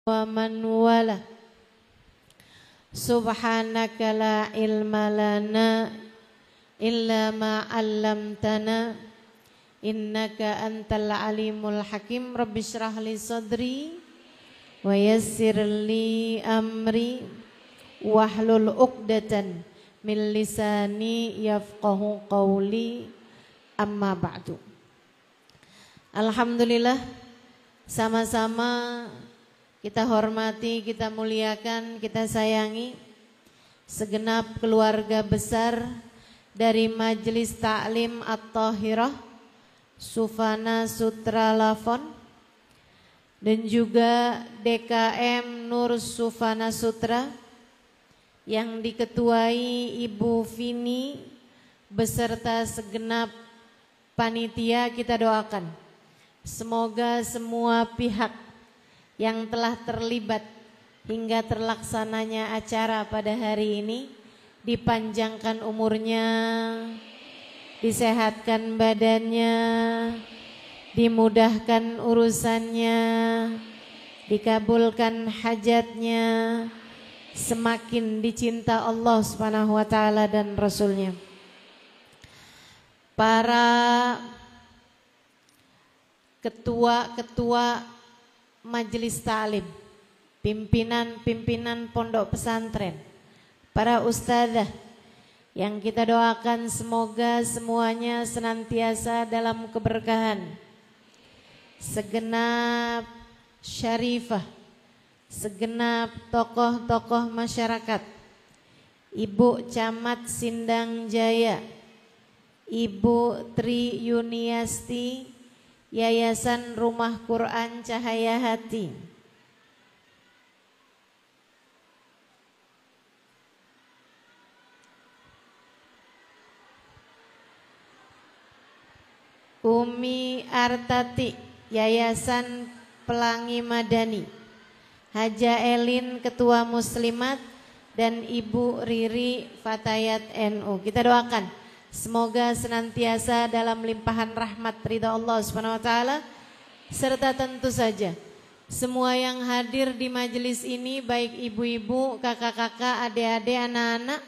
wa man wala. Subhanaka la ilma lana illa ma 'allamtana innaka antal alimul hakim. Rabbi shrah li sadri wa yassir li amri wahlul 'uqdatan min lisani yafqahu qawli. Amma ba'du. Alhamdulillah, sama-sama kita hormati, kita muliakan, kita sayangi segenap keluarga besar dari Majelis Ta'lim At-Thahirah Sufana Sutra Lafon dan juga DKM Nur Sufana Sutra yang diketuai Ibu Vini beserta segenap panitia. Kita doakan semoga semua pihak yang telah terlibat hingga terlaksananya acara pada hari ini dipanjangkan umurnya, disehatkan badannya, dimudahkan urusannya, dikabulkan hajatnya, semakin dicinta Allah Subhanahu wa taala dan Rasulnya. Para ketua-ketua Majelis Ta'lim, pimpinan-pimpinan pondok pesantren, para ustadzah yang kita doakan semoga semuanya senantiasa dalam keberkahan, segenap syarifah, segenap tokoh-tokoh masyarakat, Ibu Camat Sindang Jaya, Ibu Tri Yuniasti, Yayasan Rumah Quran Cahaya Hati, Umi Artati, Yayasan Pelangi Madani, Haja Elin Ketua Muslimat, dan Ibu Riri Fatayat NU. Kita doakan semoga senantiasa dalam limpahan rahmat ridha Allah Subhanahu wa taala, serta tentu saja semua yang hadir di majelis ini, baik ibu-ibu, kakak-kakak, adik-adik, anak-anak,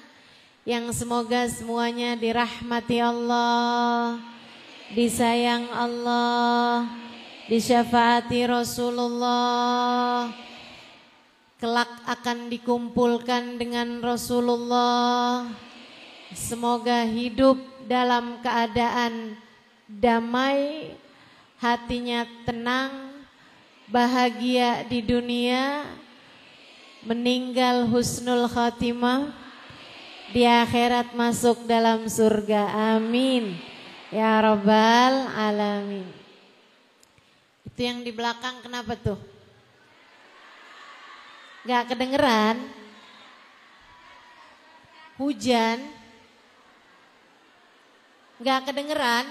yang semoga semuanya dirahmati Allah, disayang Allah, disyafaati Rasulullah, kelak akan dikumpulkan dengan Rasulullah. Semoga hidup dalam keadaan damai, hatinya tenang, bahagia di dunia, meninggal husnul khatimah, di akhirat masuk dalam surga. Amin ya rabbal alamin. Itu yang di belakang kenapa tuh? Gak kedengeran? Hujan? Gak kedengeran?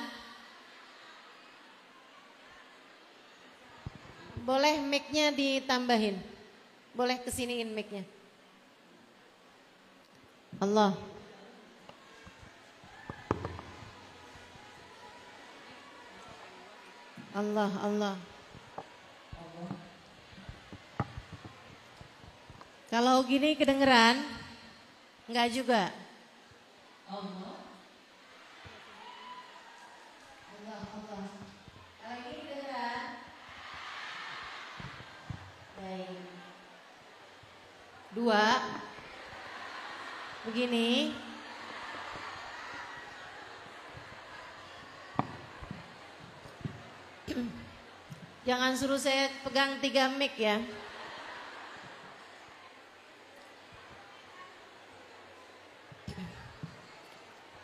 Boleh mic-nya ditambahin? Boleh kesiniin mic-nya? Allah. Allah, Allah. Kalau gini kedengeran? Enggak juga. Allah. Allah, Allah. Kalau gini kedengeran? Baik. Dua. Begini. Jangan suruh saya pegang 3 mic ya.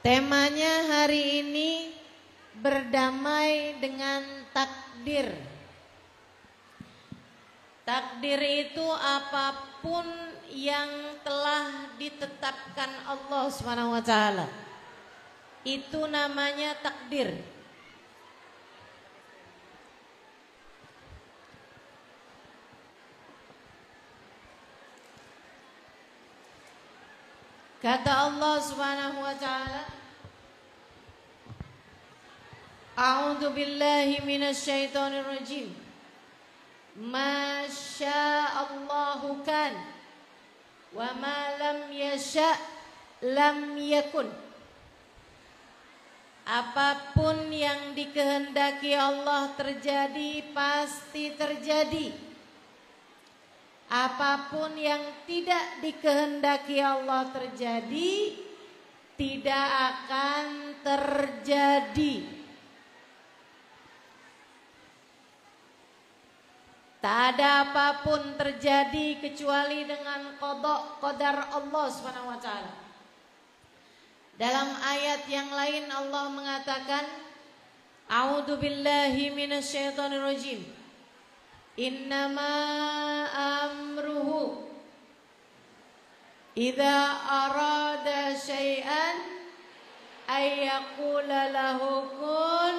Temanya hari ini berdamai dengan takdir. Takdir itu apapun yang telah ditetapkan Allah Subhanahu wa taala. Itu namanya takdir. Kata Allah Subhanahu wa taala, A'udzu billahi minasyaitonir rajim. Masyaallahu kan, wa ma lam yasha' lam yakun. Apapun yang dikehendaki Allah terjadi, pasti terjadi. Apapun yang tidak dikehendaki Allah terjadi, tidak akan terjadi. Tak ada apapun terjadi kecuali dengan qada qadar Allah Subhanahu wa taala. Dalam ayat yang lain Allah mengatakan, A'udzu billahi minasyaitonir rajim. Innama amruhu idza arada syai'an ay yaqula lahu kun.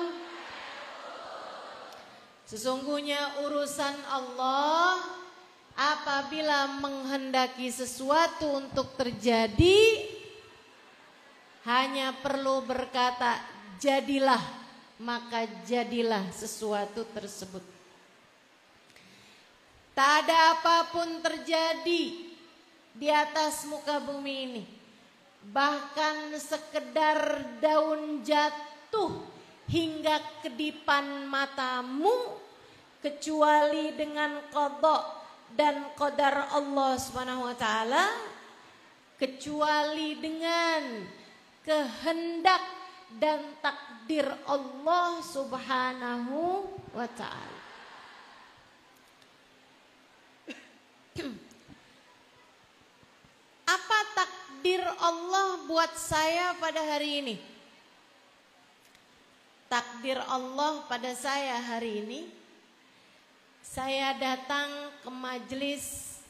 Sesungguhnya urusan Allah apabila menghendaki sesuatu untuk terjadi, hanya perlu berkata jadilah, maka jadilah sesuatu tersebut. Tak ada apapun terjadi di atas muka bumi ini, bahkan sekedar daun jatuh hingga kedipan matamu, kecuali dengan qada dan qadar Allah Subhanahu wa taala, kecuali dengan kehendak dan takdir Allah Subhanahu wa taala. Apa takdir Allah buat saya pada hari ini? Takdir Allah pada saya hari ini, saya datang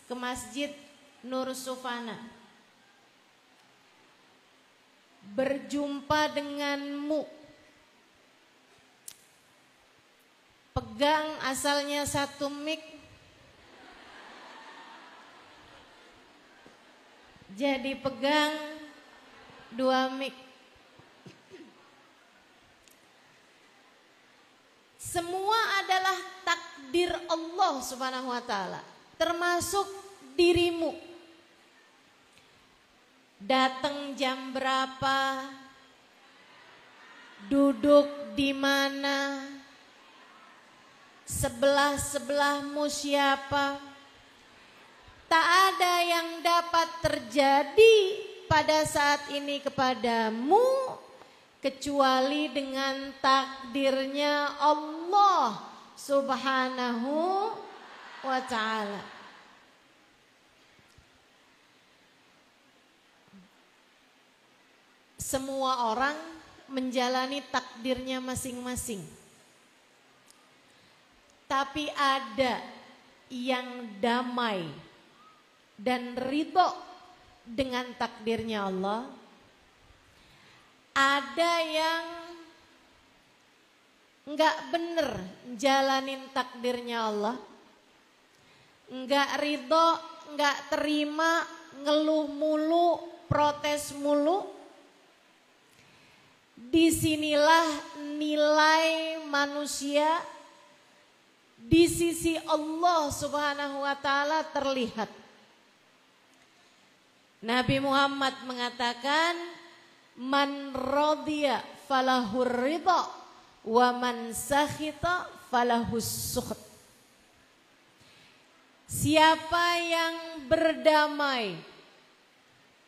ke masjid Nur Sufana, berjumpa denganmu, pegang asalnya satu mic, jadi pegang dua mic. Semua adalah takdir Allah Subhanahu wa taala, termasuk dirimu. Datang jam berapa, duduk di mana, sebelah-sebelahmu siapa. Tak ada yang dapat terjadi pada saat ini kepadamu kecuali dengan takdirnya Allah Subhanahu wa ta'ala. Semua orang menjalani takdirnya masing-masing, tapi ada yang damai dan ridho dengan takdirnya Allah. Ada yang enggak bener jalanin takdirnya Allah, enggak ridho, enggak terima, ngeluh mulu, protes mulu. Disinilah nilai manusia di sisi Allah Subhanahu wa ta'ala terlihat. Nabi Muhammad mengatakan, man radiya falahur ridha wa man sakhita falahus sukht. Siapa yang berdamai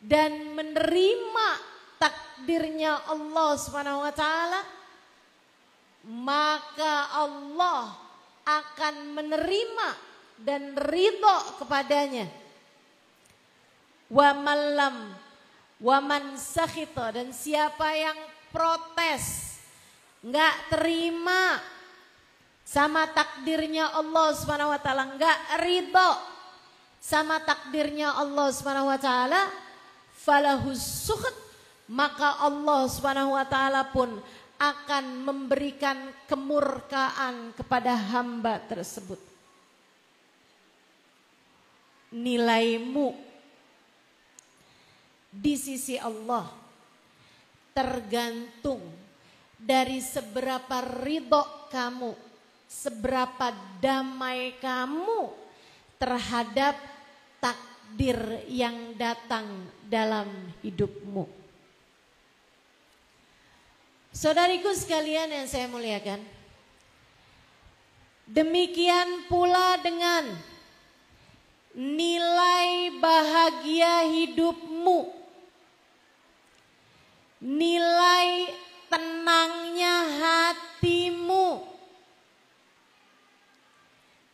dan menerima takdirnya Allah Subhanahu wa taala, maka Allah akan menerima dan ridho kepadanya. Wa malam wa man sakhita, dan siapa yang protes, enggak terima sama takdirnya Allah Subhanahu wa taala, enggak ridho sama takdirnya Allah Subhanahu wa taala, falahus sukht, maka Allah Subhanahu wa taala pun akan memberikan kemurkaan kepada hamba tersebut. Nilaimu di sisi Allah tergantung dari seberapa ridho kamu seberapa damai kamu terhadap takdir yang datang dalam hidupmu. Saudariku sekalian yang saya muliakan, demikian pula dengan nilai bahagia hidupmu, nilai tenangnya hatimu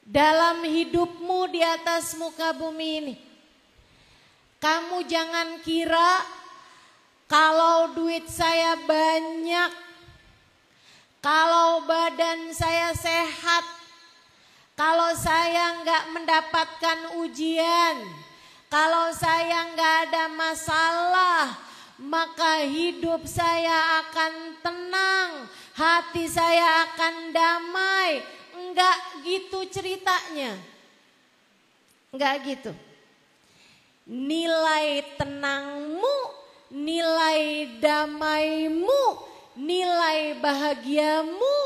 dalam hidupmu di atas muka bumi ini. Kamu jangan kira kalau duit saya banyak, kalau badan saya sehat, kalau saya nggak mendapatkan ujian, kalau saya nggak ada masalah, maka hidup saya akan tenang, hati saya akan damai. Enggak gitu ceritanya. Enggak gitu. Nilai tenangmu, nilai damaimu, nilai bahagiamu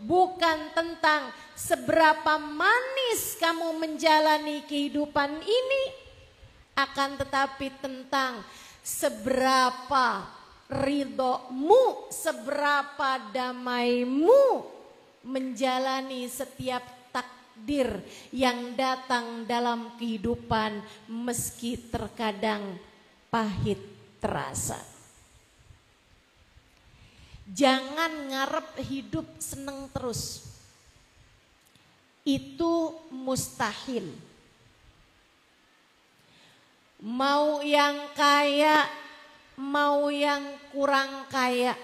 bukan tentang seberapa manis kamu menjalani kehidupan ini, akan tetapi tentang seberapa ridhomu, seberapa damaimu menjalani setiap takdir yang datang dalam kehidupan meski terkadang pahit terasa. Jangan ngarep hidup seneng terus. Itu mustahil. Mau yang kaya, mau yang kurang kaya,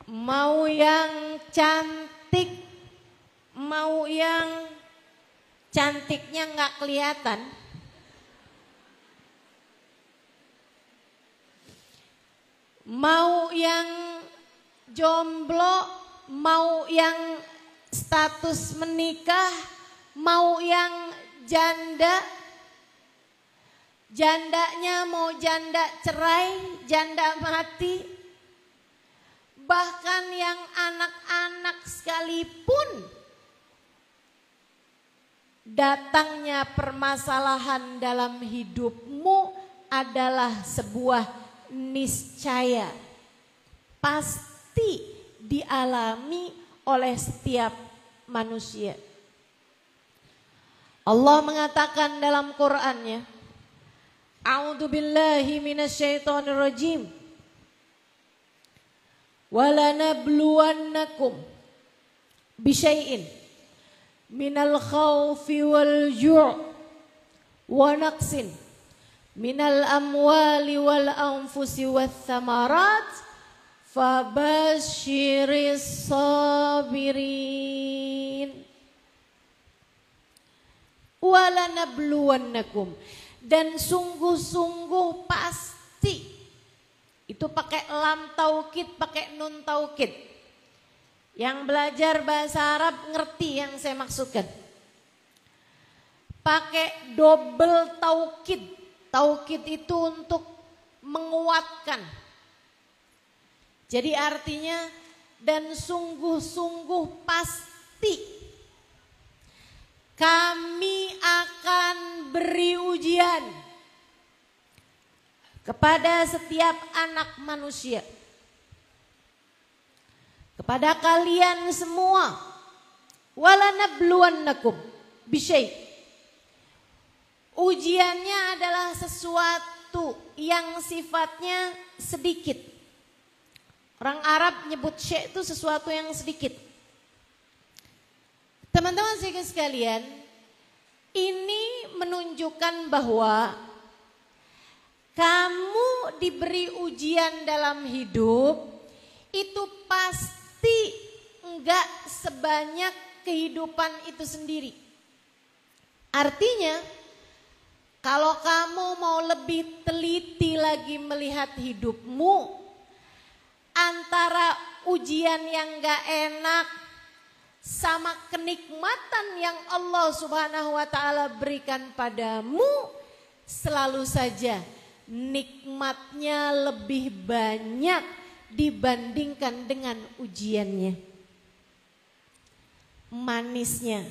mau yang cantik, mau yang cantiknya nggak kelihatan, mau yang jomblo, mau yang status menikah, mau yang janda, jandanya mau janda cerai, janda mati, bahkan yang anak-anak sekalipun, datangnya permasalahan dalam hidupmu adalah sebuah niscaya, pasti dialami oleh setiap manusia. Allah mengatakan dalam Qur'annya, A'udzubillahi minasyaitonirrajim, walanabluwannakum bisyai'in minal khawfi wal ju' wa naqsin minal amwali wal anfusi wath thamarat fabasyiris sabirin. Walanabluwannakum, dan sungguh-sungguh pasti, itu pakai lam taukid, pakai nun taukid. Yang belajar bahasa Arab ngerti yang saya maksudkan. Pakai double taukid. Taukid itu untuk menguatkan. Jadi artinya dan sungguh-sungguh pasti kami akan beri ujian kepada setiap anak manusia, kepada kalian semua. Walanabluwannakum bisyai'. Ujiannya adalah sesuatu yang sifatnya sedikit. Orang Arab nyebut syai' itu sesuatu yang sedikit. Teman-teman sekalian, ini menunjukkan bahwa kamu diberi ujian dalam hidup itu pasti enggak sebanyak kehidupan itu sendiri. Artinya, kalau kamu mau lebih teliti lagi melihat hidupmu, antara ujian yang enggak enak sama kenikmatan yang Allah Subhanahu wa taala berikan padamu, selalu saja nikmatnya lebih banyak dibandingkan dengan ujiannya. Manisnya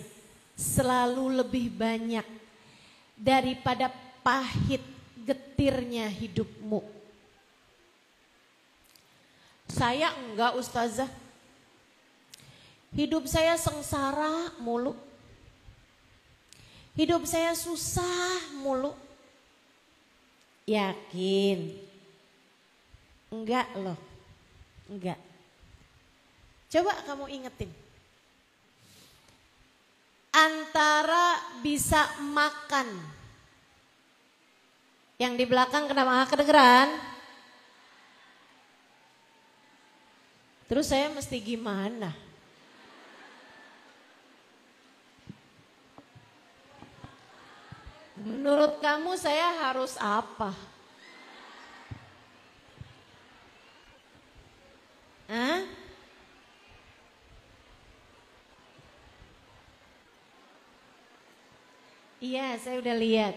selalu lebih banyak daripada pahit getirnya hidupmu. Saya enggak, Ustazah. Hidup saya sengsara mulu. Hidup saya susah mulu. Yakin? Enggak loh. Enggak. Coba kamu ingetin. Antara bisa makan. Yang di belakang kenapa kedengeran? Terus saya mesti gimana? Menurut kamu saya harus apa? Hah? Iya, saya udah lihat.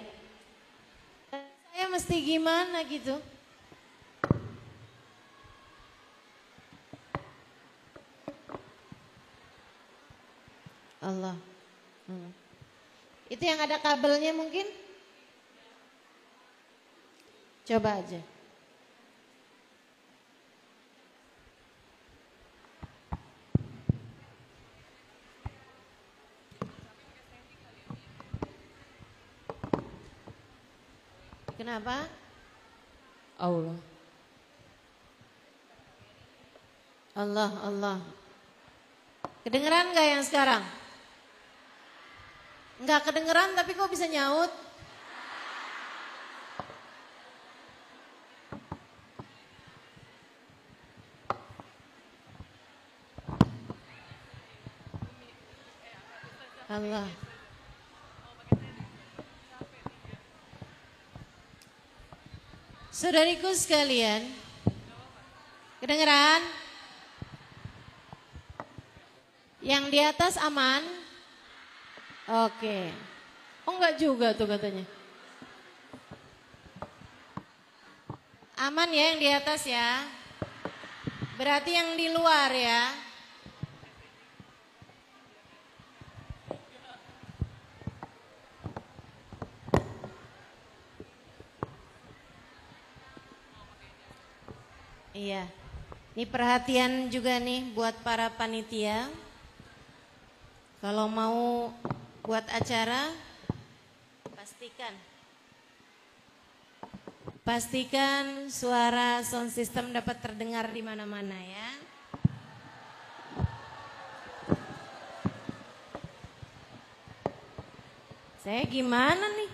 Saya mesti gimana gitu? Allah. Itu yang ada kabelnya mungkin? Coba aja. Kenapa? Allah. Allah. Kedengeran gak yang sekarang? Enggak kedengeran tapi kok bisa nyaut? Allah. Saudariku sekalian, kedengeran? Yang di atas aman? Oke. Oh enggak juga tuh katanya. Aman ya yang di atas ya. Berarti yang di luar ya. Iya. Ini perhatian juga nih buat para panitia. Kalau mau buat acara, pastikan suara sound system dapat terdengar di mana-mana ya. Saya gimana nih?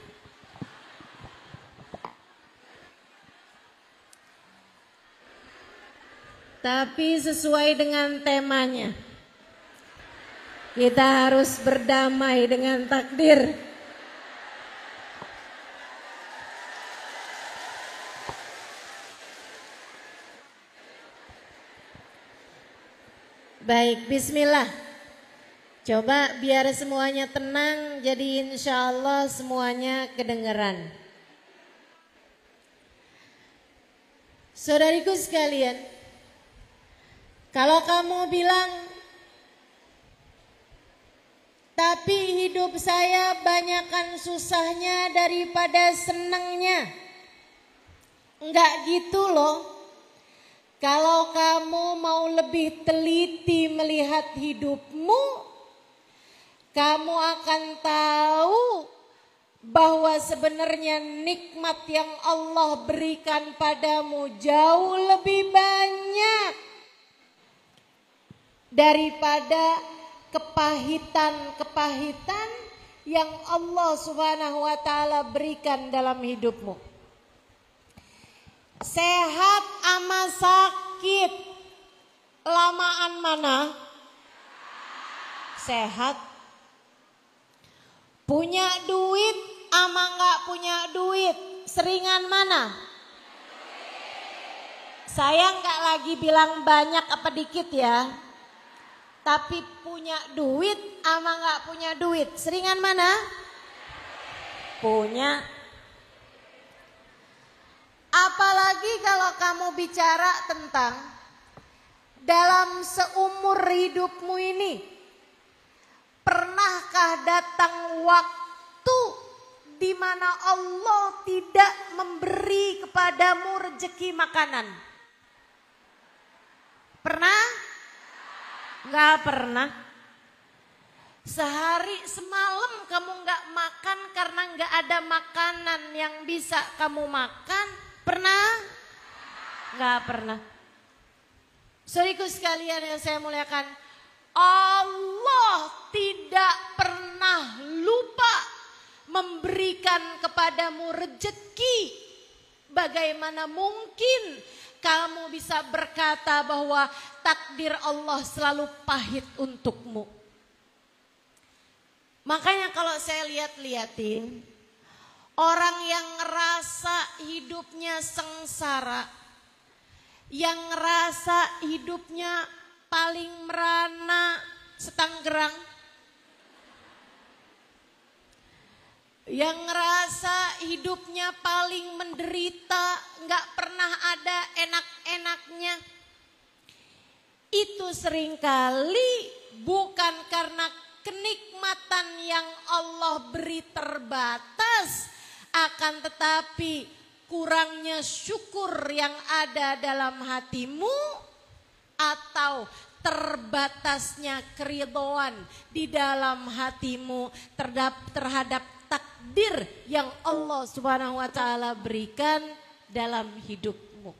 Tapi sesuai dengan temanya. Kita harus berdamai dengan takdir. Baik, bismillah. Coba biar semuanya tenang, jadi insya Allah semuanya kedengeran. Saudariku sekalian, kalau kamu bilang, tapi hidup saya banyakkan susahnya daripada senangnya. Enggak gitu loh. Kalau kamu mau lebih teliti melihat hidupmu, kamu akan tahu bahwa sebenarnya nikmat yang Allah berikan padamu jauh lebih banyak daripada kepahitan-kepahitan yang Allah Subhanahu wa taala berikan dalam hidupmu. Sehat ama sakit, lamaan mana? Sehat. Punya duit ama enggak punya duit, seringan mana? Saya enggak lagi bilang banyak apa dikit ya. Tapi punya duit ama enggak punya duit, seringan mana? Punya. Apalagi kalau kamu bicara tentang dalam seumur hidupmu ini, pernahkah datang waktu di mana Allah tidak memberi kepadamu rezeki makanan? Pernah? Enggak pernah. Sehari semalam kamu enggak makan karena enggak ada makanan yang bisa kamu makan. Pernah? Enggak pernah. Saudaraku sekalian yang saya muliakan, Allah tidak pernah lupa memberikan kepadamu rezeki. Bagaimana mungkin kamu bisa berkata bahwa takdir Allah selalu pahit untukmu? Makanya kalau saya lihat-lihatin, orang yang ngerasa hidupnya sengsara, yang ngerasa hidupnya paling merana setanggerang, yang ngerasa hidupnya paling menderita, gak pernah ada enak-enaknya, itu seringkali bukan karena kenikmatan yang Allah beri terbatas, akan tetapi kurangnya syukur yang ada dalam hatimu, atau terbatasnya keridhaan di dalam hatimu terhadap takdir yang Allah Subhanahu wa taala berikan dalam hidupmu.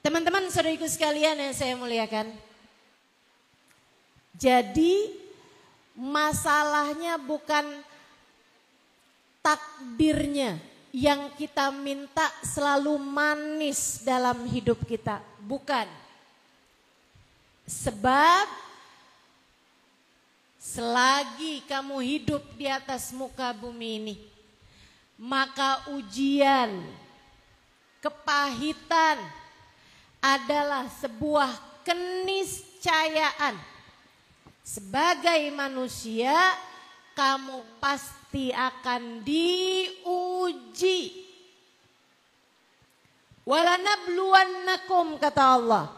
Teman-teman, saudaraku sekalian yang saya muliakan, jadi masalahnya bukan takdirnya yang kita minta selalu manis dalam hidup kita, bukan. Sebab selagi kamu hidup di atas muka bumi ini, maka ujian, kepahitan adalah sebuah keniscayaan. Sebagai manusia, kamu pasti akan diuji. Walanabluwannakum, kata Allah.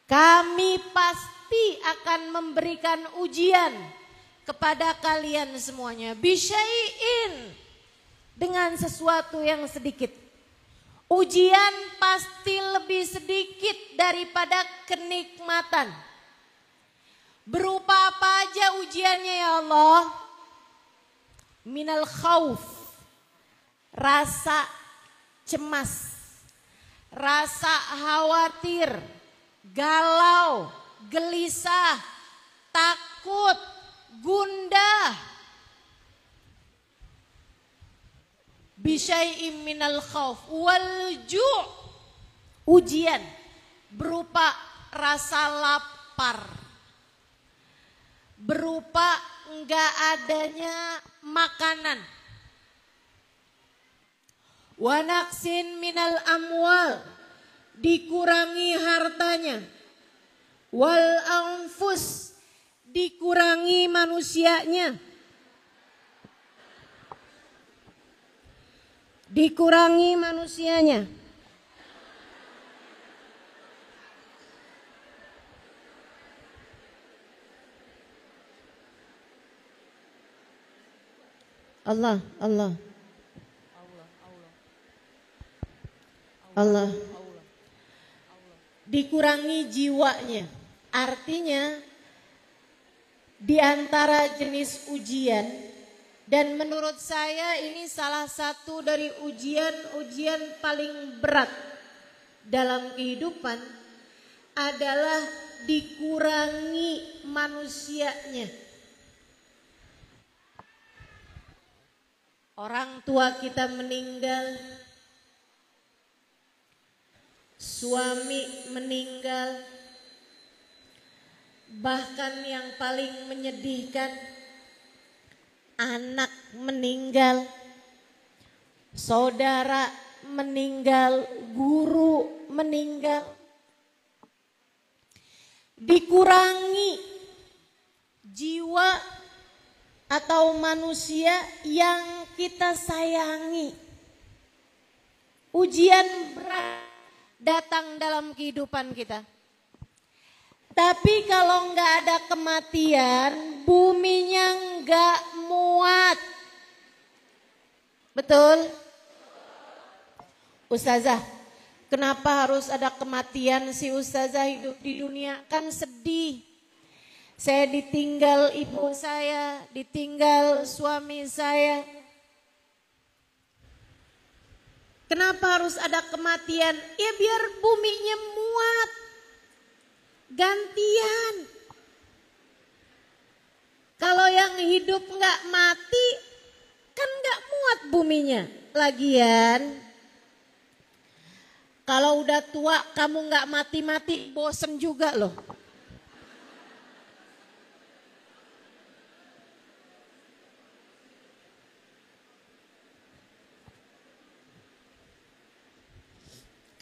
Kami pasti akan memberikan ujian kepada kalian semuanya. Bisyai'in, dengan sesuatu yang sedikit. Ujian pasti lebih sedikit daripada kenikmatan. Berupa apa aja ujiannya ya Allah? Minal khauf, rasa cemas, rasa khawatir, galau, gelisah, takut, gundah. Bisyai'im minal khauf wal ju', ujian berupa rasa lapar, berupa enggak adanya makanan. Wa naqsin minal amwal, dikurangi hartanya. Wal anfus, dikurangi manusianya. Dikurangi manusianya. Allah, Allah. Allah. Dikurangi jiwanya. Artinya di antara jenis ujian, dan menurut saya ini salah satu dari ujian paling berat dalam kehidupan, adalah dikurangi manusianya. Orang tua kita meninggal, suami meninggal, bahkan yang paling menyedihkan, anak meninggal, saudara meninggal, guru meninggal. Dikurangi jiwa atau manusia yang kita sayangi. Ujian berat datang dalam kehidupan kita. Tapi kalau nggak ada kematian, buminya nggak muat. Betul? Ustazah, kenapa harus ada kematian si Ustazah hidup di dunia? Kan sedih. Saya ditinggal ibu saya, ditinggal suami saya. Kenapa harus ada kematian? Ya biar buminya muat. Gantian. Kalau yang hidup nggak mati, kan nggak muat buminya. Lagian, kalau udah tua kamu nggak mati-mati, bosen juga loh.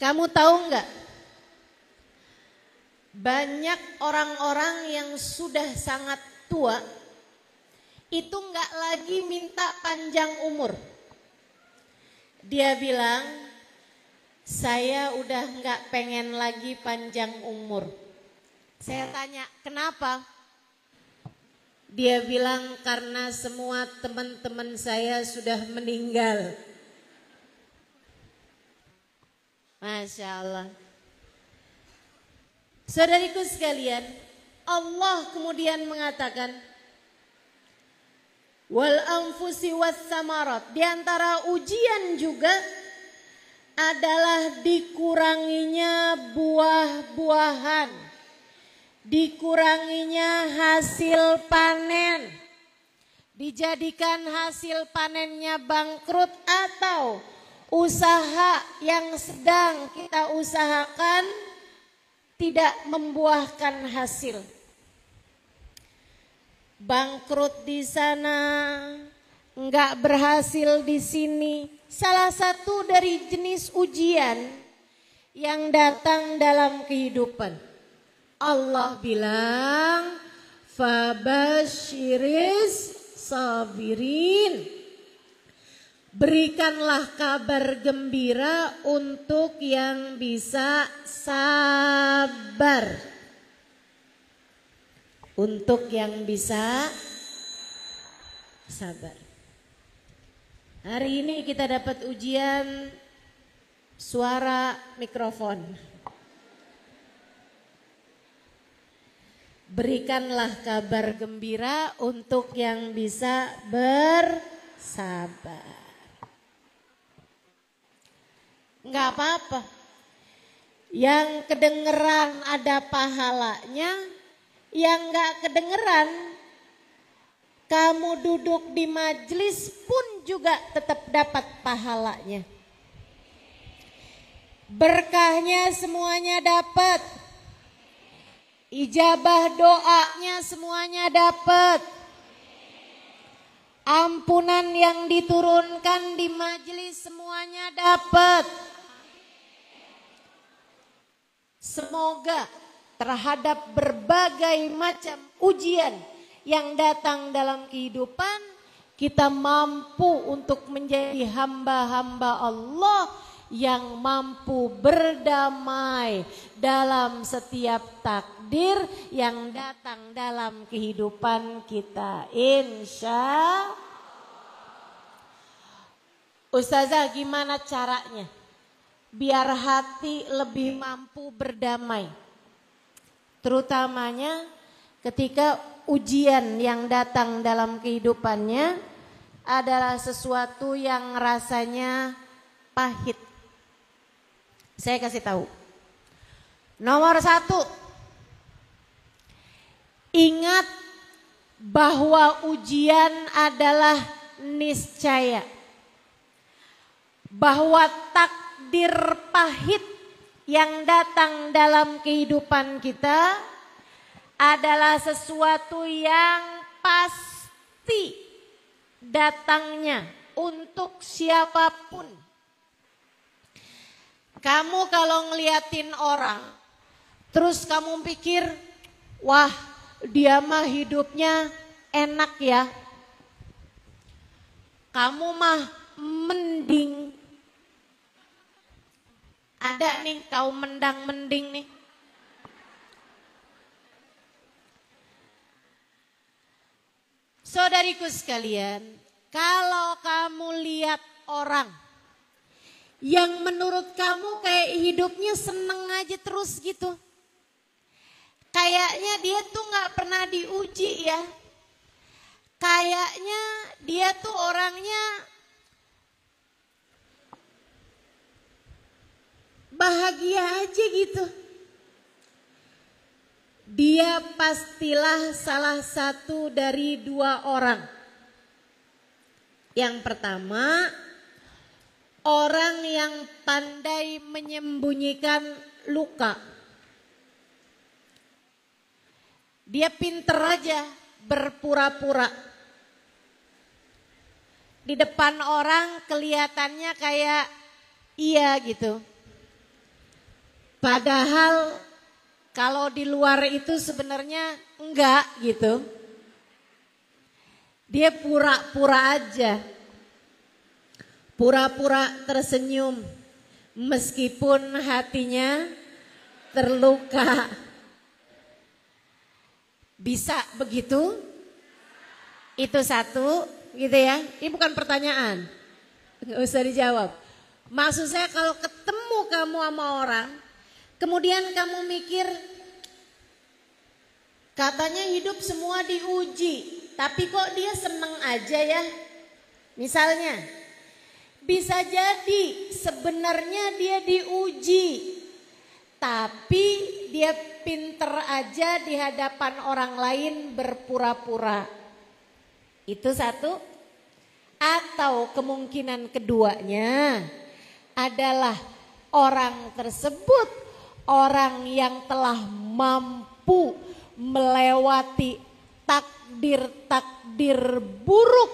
Kamu tahu nggak? Banyak orang-orang yang sudah sangat tua itu nggak lagi minta panjang umur. Dia bilang, saya udah nggak pengen lagi panjang umur. Saya tanya, kenapa? Dia bilang karena semua teman-teman saya sudah meninggal. Masya Allah. Saudariku sekalian, Allah kemudian mengatakan, wal anfusi was samarat. Di antara ujian juga adalah dikuranginya buah-buahan, dikuranginya hasil panen, dijadikan hasil panennya bangkrut atau usaha yang sedang kita usahakan tidak membuahkan hasil. Bangkrut di sana, enggak berhasil di sini. Salah satu dari jenis ujian yang datang dalam kehidupan. Allah bilang, fabasyiris sabirin. Berikanlah kabar gembira untuk yang bisa sabar. Untuk yang bisa sabar. Hari ini kita dapat ujian suara mikrofon. Berikanlah kabar gembira untuk yang bisa bersabar. Enggak apa-apa. Yang kedengeran ada pahalanya, yang enggak kedengeran, kamu duduk di majelis pun juga tetap dapat pahalanya. Berkahnya semuanya dapat. Ijabah doanya semuanya dapat. Ampunan yang diturunkan di majelis semuanya dapat. Semoga terhadap berbagai macam ujian yang datang dalam kehidupan, kita mampu untuk menjadi hamba-hamba Allah yang mampu berdamai dalam setiap takdir yang datang dalam kehidupan kita. Insya Ustazah, gimana caranya biar hati lebih mampu berdamai? Terutamanya ketika ujian yang datang dalam kehidupannya adalah sesuatu yang rasanya pahit. Saya kasih tahu. Nomor 1, ingat bahwa ujian adalah niscaya. Bahwa takdir pahit yang datang dalam kehidupan kita adalah sesuatu yang pasti datangnya untuk siapapun. Kamu kalau ngeliatin orang, terus kamu pikir, wah dia mah hidupnya enak ya. Kamu mah mending. Ada nih kaum mendang-mending nih. Saudariku sekalian, kalau kamu lihat orang yang menurut kamu kayak hidupnya seneng aja terus gitu. Kayaknya dia tuh gak pernah diuji ya. Kayaknya dia tuh orangnya bahagia aja gitu. Dia pastilah salah satu dari dua orang. Yang pertama, orang yang pandai menyembunyikan luka. Dia pinter aja berpura-pura. Di depan orang kelihatannya kayak iya gitu. Padahal kalau di luar itu sebenarnya enggak gitu. Dia pura-pura aja. Pura-pura tersenyum meskipun hatinya terluka. Bisa begitu? Itu satu gitu ya. Ini bukan pertanyaan. Nggak usah dijawab. Maksud saya kalau ketemu kamu sama orang, kemudian kamu mikir, katanya hidup semua diuji, tapi kok dia seneng aja ya. Misalnya, bisa jadi sebenarnya dia diuji, tapi dia pinter aja di hadapan orang lain berpura-pura. Itu satu. Atau kemungkinan keduanya adalah orang tersebut orang yang telah mampu melewati takdir-takdir buruk,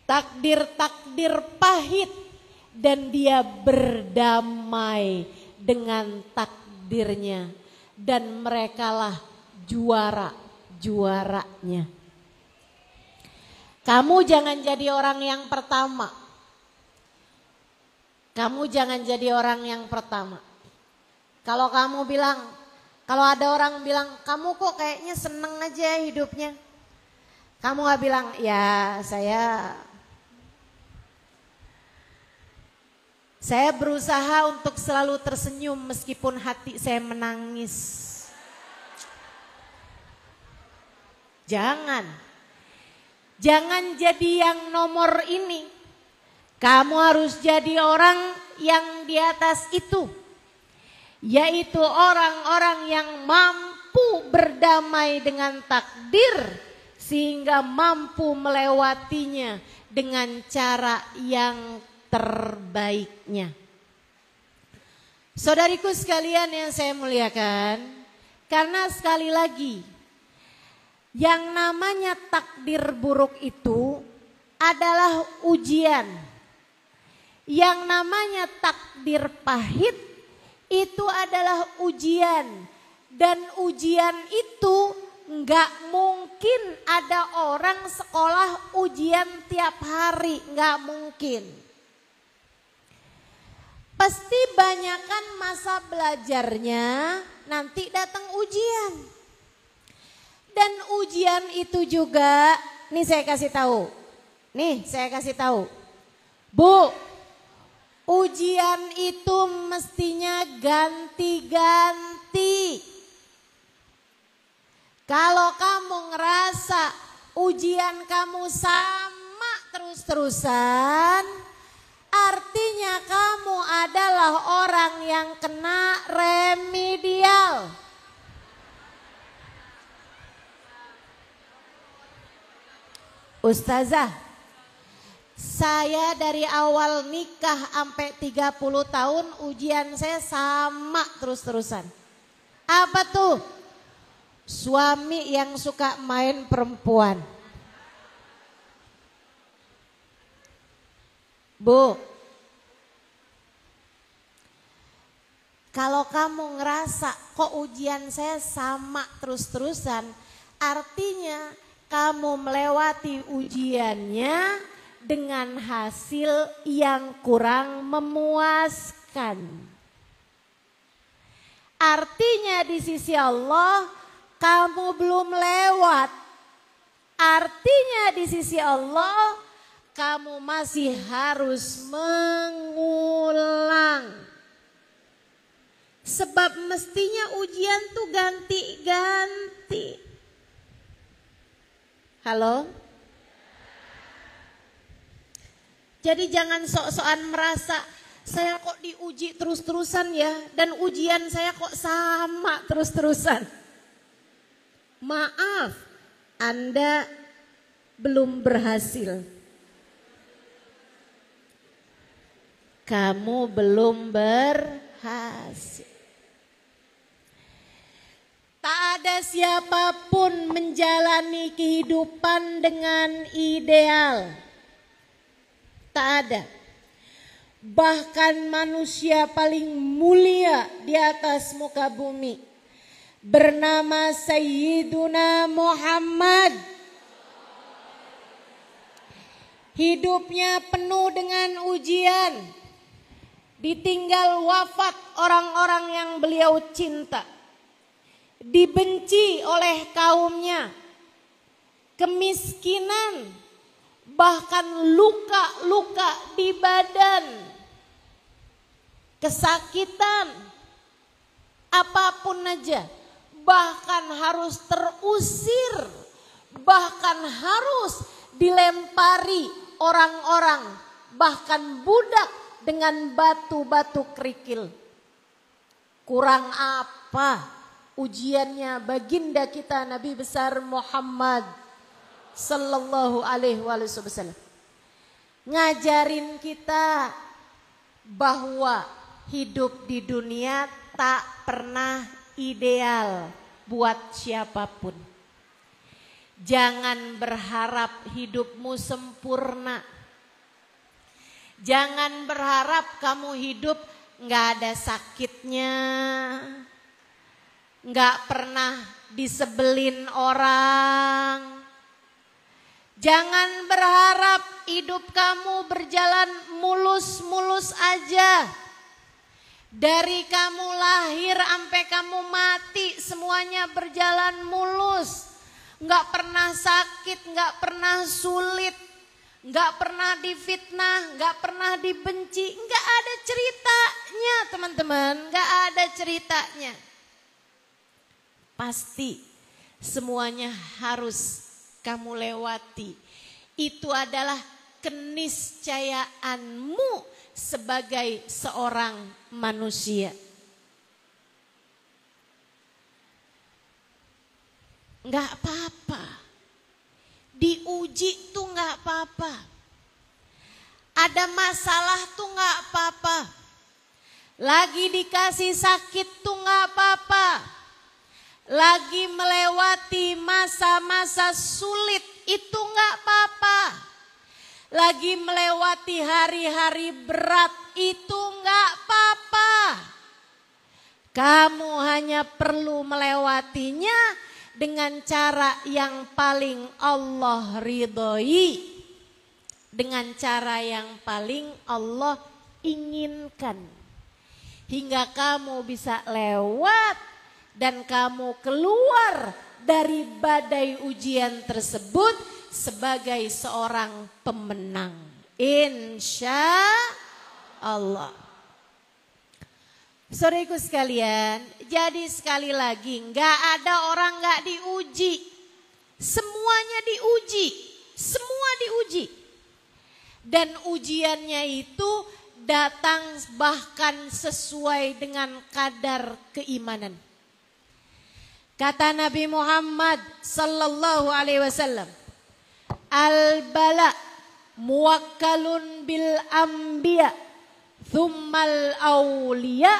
takdir-takdir pahit, dan dia berdamai dengan takdirnya, dan merekalah juara-juaranya. Kamu jangan jadi orang yang pertama. Kamu jangan jadi orang yang pertama. Kalau kamu bilang, kalau ada orang bilang, kamu kok kayaknya seneng aja hidupnya. Kamu gak bilang, ya saya berusaha untuk selalu tersenyum meskipun hati saya menangis. Jangan jadi yang nomor ini. Kamu harus jadi orang yang di atas itu. Yaitu orang-orang yang mampu berdamai dengan takdir. Sehingga mampu melewatinya dengan cara yang terbaiknya. Saudariku sekalian yang saya muliakan. Karena sekali lagi, yang namanya takdir buruk itu adalah ujian. Yang namanya takdir pahit itu adalah ujian. Dan ujian itu nggak mungkin ada orang sekolah ujian tiap hari, nggak mungkin. Pasti banyakan masa belajarnya nanti datang ujian. Dan ujian itu juga, nih saya kasih tahu. Bu, ujian itu mestinya ganti-ganti. Kalau kamu ngerasa ujian kamu sama terus-terusan, artinya kamu adalah orang yang kena remedial. Ustazah, saya dari awal nikah sampai 30 tahun ujian saya sama terus-terusan. Apa tuh? Suami yang suka main perempuan. Bu, kalau kamu ngerasa kok ujian saya sama terus-terusan, artinya kamu melewati ujiannya dengan hasil yang kurang memuaskan. Artinya di sisi Allah kamu belum lewat. Artinya di sisi Allah kamu masih harus mengulang. Sebab mestinya ujian tuh ganti-ganti. Halo? Jadi jangan sok-sokan merasa saya kok diuji terus-terusan ya. Dan ujian saya kok sama terus-terusan. Maaf, Anda belum berhasil. Kamu belum berhasil. Tak ada siapapun menjalani kehidupan dengan ideal. Tak ada. Bahkan manusia paling mulia di atas muka bumi bernama Sayyiduna Muhammad. Hidupnya penuh dengan ujian. Ditinggal wafat orang-orang yang beliau cinta. Dibenci oleh kaumnya. Kemiskinan. Bahkan luka-luka di badan. Kesakitan. Apapun aja. Bahkan harus terusir. Bahkan harus dilempari orang-orang. Bahkan budak dengan batu-batu kerikil. Kurang apa ujiannya baginda kita Nabi besar Muhammad sallallahu alaihi wasallam. Ngajarin kita bahwa hidup di dunia tak pernah ideal buat siapapun. Jangan berharap hidupmu sempurna. Jangan berharap kamu hidup gak ada sakitnya, gak pernah disebelin orang. Jangan berharap hidup kamu berjalan mulus-mulus aja. Dari kamu lahir sampai kamu mati semuanya berjalan mulus. Gak pernah sakit, gak pernah sulit. Gak pernah difitnah, gak pernah dibenci, gak ada ceritanya teman-teman, gak ada ceritanya. Pasti semuanya harus kamu lewati. Itu adalah keniscayaanmu sebagai seorang manusia. Gak apa-apa. Diuji tuh gak apa-apa. Ada masalah tuh gak apa-apa. Lagi dikasih sakit tuh gak apa-apa. Lagi melewati masa-masa sulit itu gak apa-apa. Lagi melewati hari-hari berat itu gak apa-apa. Kamu hanya perlu melewatinya dengan cara yang paling Allah ridhoi. Dengan cara yang paling Allah inginkan. Hingga kamu bisa lewat dan kamu keluar dari badai ujian tersebut sebagai seorang pemenang. Insya Allah. Saudaraku sekalian, jadi sekali lagi gak ada orang gak diuji. Semuanya diuji, semua diuji. Dan ujiannya itu datang bahkan sesuai dengan kadar keimanan. Kata Nabi Muhammad sallallahu alaihi wasallam, al-bala muwakkalun bil anbiya, thummal awliya,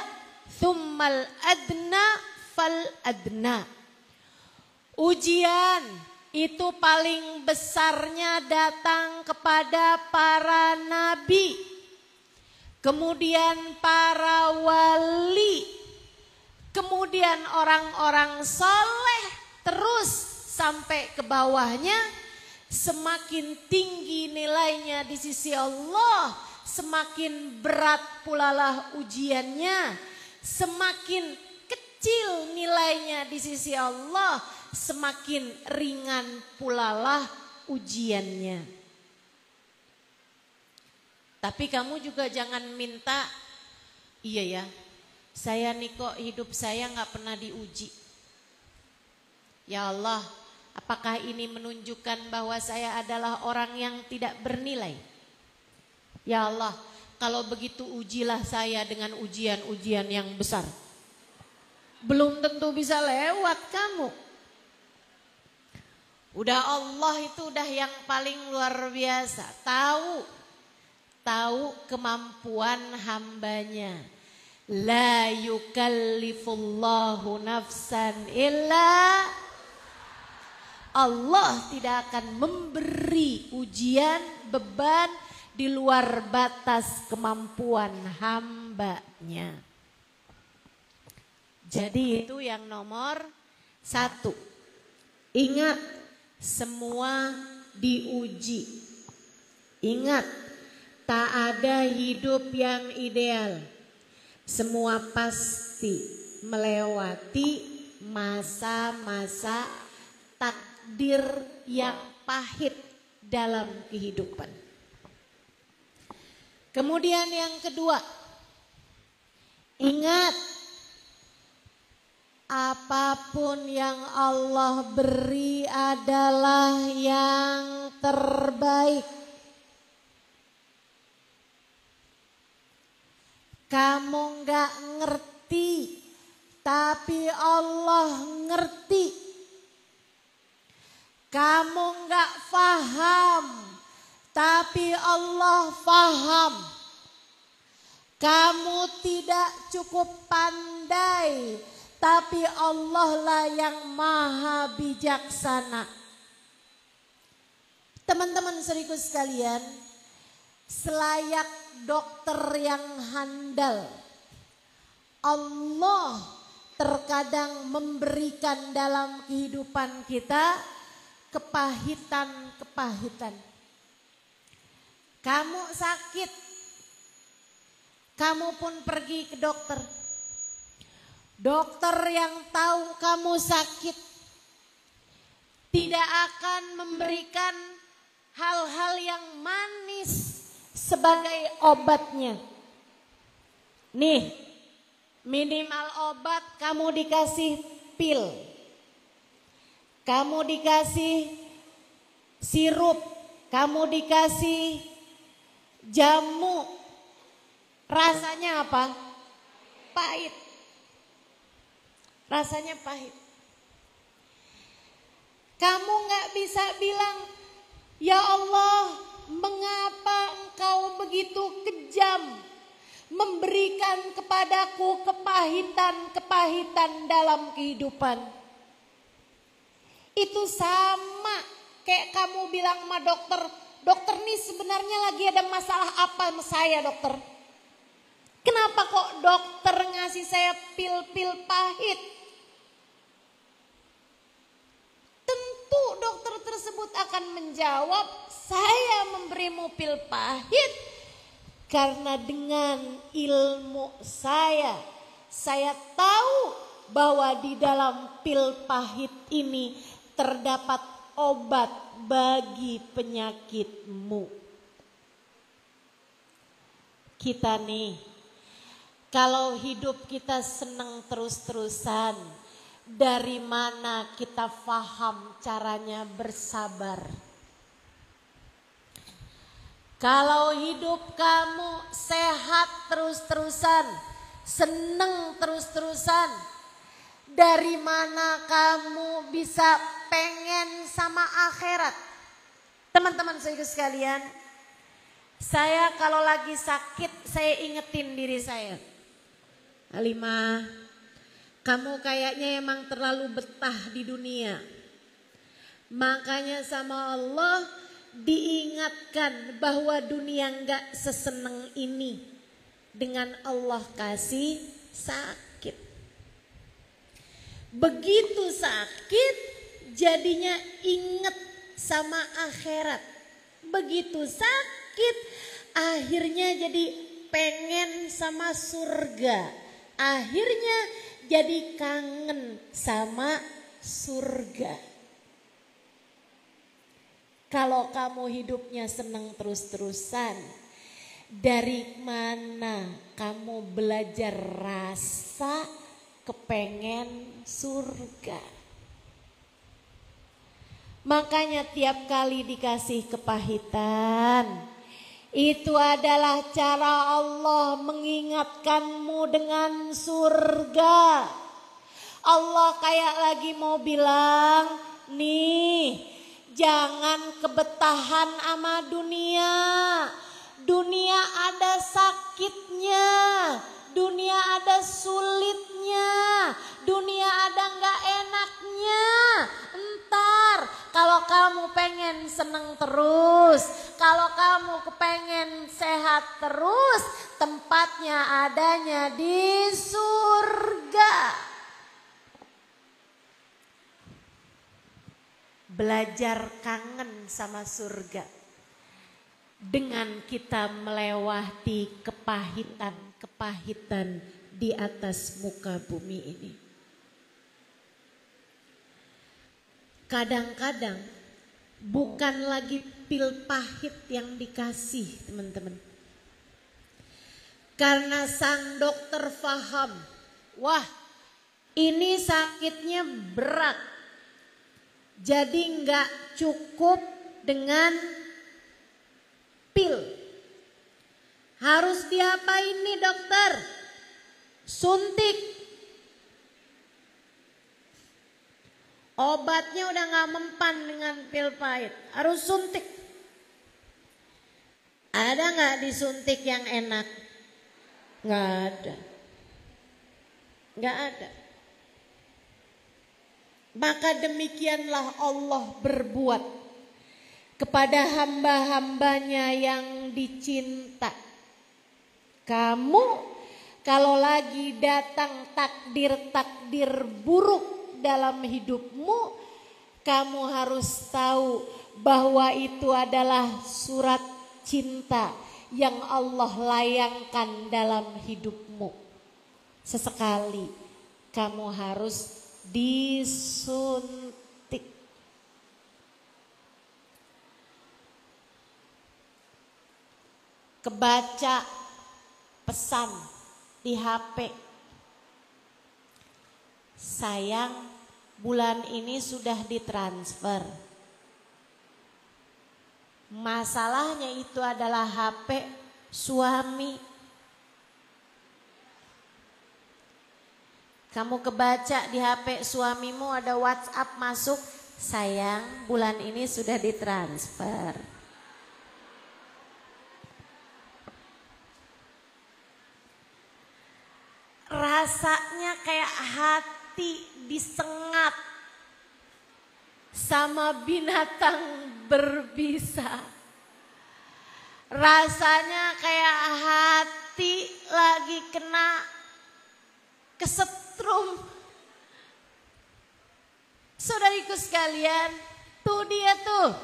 thummal adna fal adna. Ujian itu paling besarnya datang kepada para nabi, kemudian para wali, kemudian orang-orang soleh, terus sampai ke bawahnya, semakin tinggi nilainya di sisi Allah, semakin berat pulalah ujiannya. Semakin kecil nilainya di sisi Allah, semakin ringan pulalah ujiannya. Tapi kamu juga jangan minta, iya ya, saya nih kok hidup saya gak pernah diuji. Ya Allah, apakah ini menunjukkan bahwa saya adalah orang yang tidak bernilai? Ya Allah, kalau begitu ujilah saya dengan ujian-ujian yang besar. Belum tentu bisa lewat kamu. Udah Allah itu udah yang paling luar biasa. Tahu kemampuan hambanya. La yukallifullahu nafsan illa. Allah tidak akan memberi ujian, beban di luar batas kemampuan hambanya. Jadi itu yang nomor 1. Ingat, semua diuji. Ingat, tak ada hidup yang ideal. Semua pasti melewati masa-masa takdir yang pahit dalam kehidupan. Kemudian yang kedua, ingat, apapun yang Allah beri adalah yang terbaik. Kamu gak ngerti, tapi Allah ngerti. Kamu gak paham, tapi Allah paham. Kamu tidak cukup pandai, tapi Allah lah yang maha bijaksana. Teman-teman seriku sekalian, selayak dokter yang handal, Allah terkadang memberikan dalam kehidupan kita kepahitan-kepahitan. Kamu sakit, kamu pun pergi ke dokter. Dokter yang tahu kamu sakit tidak akan memberikan hal-hal yang manis sebagai obatnya. Nih, minimal obat kamu dikasih pil, kamu dikasih sirup, kamu dikasih jamu. Rasanya apa? Pahit. Rasanya pahit. Kamu gak bisa bilang, ya Allah, mengapa engkau begitu kejam memberikan kepadaku kepahitan-kepahitan dalam kehidupan. Itu sama kayak kamu bilang sama dokter, dokter nih sebenarnya lagi ada masalah apa sama saya dokter? Kenapa kok dokter ngasih saya pil-pil pahit? Tentu dokter tersebut akan menjawab, saya memberimu pil pahit karena dengan ilmu saya tahu bahwa di dalam pil pahit ini terdapat obat bagi penyakitmu. Kita nih, kalau hidup kita senang terus-terusan, dari mana kita paham caranya bersabar? Kalau hidup kamu sehat terus-terusan, senang terus-terusan, dari mana kamu bisa pengen sama akhirat? Teman-teman sekalian, saya kalau lagi sakit, saya ingetin diri saya, Halimah, kamu kayaknya emang terlalu betah di dunia. Makanya sama Allah diingatkan bahwa dunia enggak seseneng ini. Dengan Allah kasih sakit. Begitu sakit jadinya inget sama akhirat. Begitu sakit, akhirnya jadi pengen sama surga. Akhirnya jadi kangen sama surga. Kalau kamu hidupnya senang terus-terusan, dari mana kamu belajar rasa kepengen surga? Makanya tiap kali dikasih kepahitan, itu adalah cara Allah mengingatkanmu dengan surga. Allah kayak lagi mau bilang, nih jangan kebetahan sama dunia. Dunia ada sakitnya, dunia ada sulitnya, dunia ada gak enaknya. Entar kalau kamu pengen seneng terus, kalau kamu kepengen sehat terus, tempatnya adanya di surga. Belajar kangen sama surga dengan kita melewati kepahitan-kepahitan di atas muka bumi ini. Kadang-kadang bukan lagi pil pahit yang dikasih, teman-teman. Karena sang dokter paham, wah ini sakitnya berat. Jadi nggak cukup dengan pil. Harus diapain nih dokter? Suntik. Obatnya udah gak mempan dengan pil pahit. Harus suntik. Ada gak disuntik yang enak? Gak ada. Gak ada. Maka demikianlah Allah berbuat kepada hamba-hambanya yang dicinta. Kamu kalau lagi datang takdir-takdir buruk dalam hidupmu, kamu harus tahu bahwa itu adalah surat cinta yang Allah layangkan dalam hidupmu. Sesekali kamu harus disuntik. Kebaca pesan di HP. Sayang, bulan ini sudah ditransfer. Masalahnya itu adalah HP suami. Kamu kebaca di HP suamimu ada WhatsApp masuk, sayang, bulan ini sudah ditransfer. Rasanya kayak hati disengat sama binatang berbisa. Rasanya kayak hati lagi kena kesetrum. Saudariku sekalian, tuh dia tuh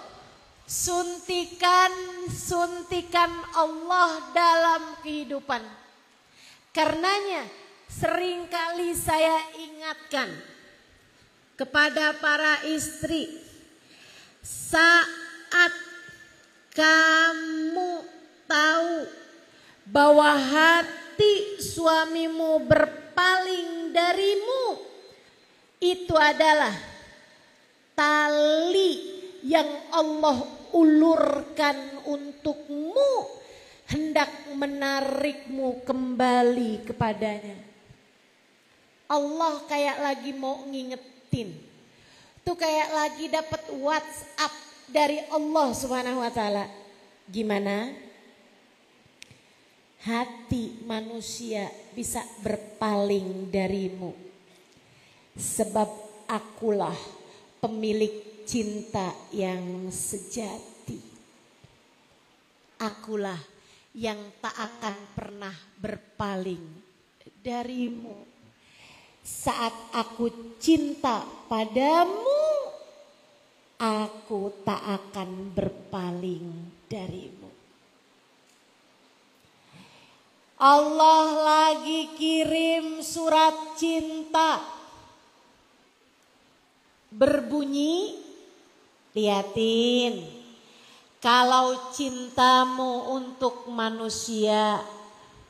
suntikan Allah dalam kehidupan. Karenanya seringkali saya ingatkan kepada para istri, saat kamu tahu bahwa hati suamimu berpaling darimu, itu adalah tali yang Allah ulurkan untukmu, hendak menarikmu kembali kepadanya. Allah kayak lagi mau ngingetin. Tuh kayak lagi dapat WhatsApp dari Allah Subhanahu wa taala. Gimana? Hati manusia bisa berpaling darimu. Sebab akulah pemilik cinta yang sejati. Akulah yang tak akan pernah berpaling darimu. Saat aku cinta padamu, aku aku tak akan berpaling darimu. Allah lagi kirim surat cinta. Berbunyi, liatin. Kalau cintamu untuk manusia,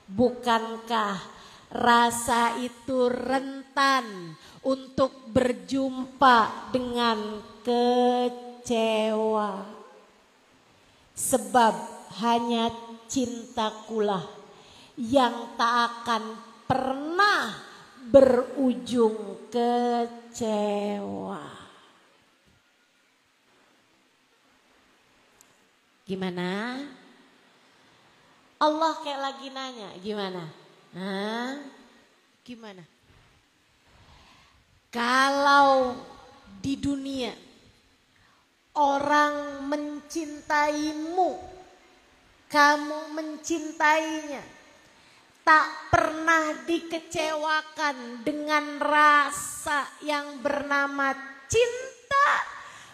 bukankah rasa itu rentan untuk berjumpa dengan kecewa? Sebab hanya cintakulah yang tak akan pernah berujung kecewa. Gimana? Allah kayak lagi nanya, gimana? Gimana? Kalau di dunia orang mencintaimu, kamu mencintainya, tak pernah dikecewakan dengan rasa yang bernama cinta.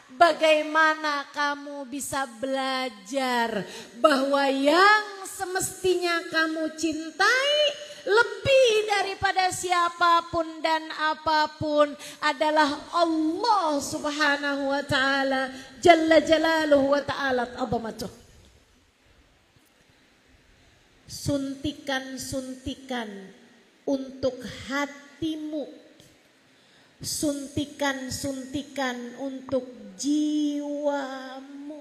Bagaimana kamu bisa belajar bahwa yang semestinya kamu cintai lebih daripada siapapun dan apapun adalah Allah Subhanahu wa taala, jalla jalaluhu wa ta'ala azamatuh. Suntikan-suntikan untuk hatimu, suntikan-suntikan untuk jiwamu.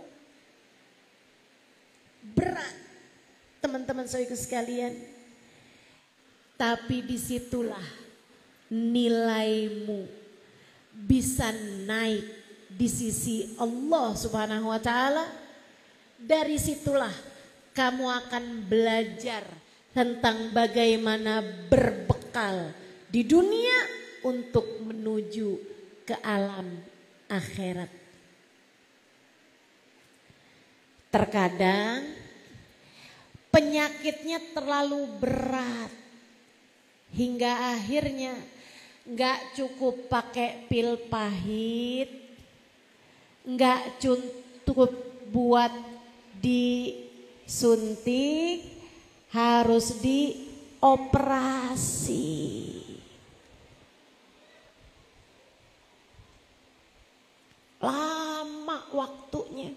Berat, teman-teman saudaraku sekalian. Tapi disitulah nilaimu bisa naik di sisi Allah Subhanahu wa ta'ala. Dari situlah kamu akan belajar tentang bagaimana berbekal di dunia untuk menuju ke alam akhirat. Terkadang penyakitnya terlalu berat hingga akhirnya gak cukup pakai pil pahit, gak cukup buat disuntik, harus dioperasi. Lama waktunya,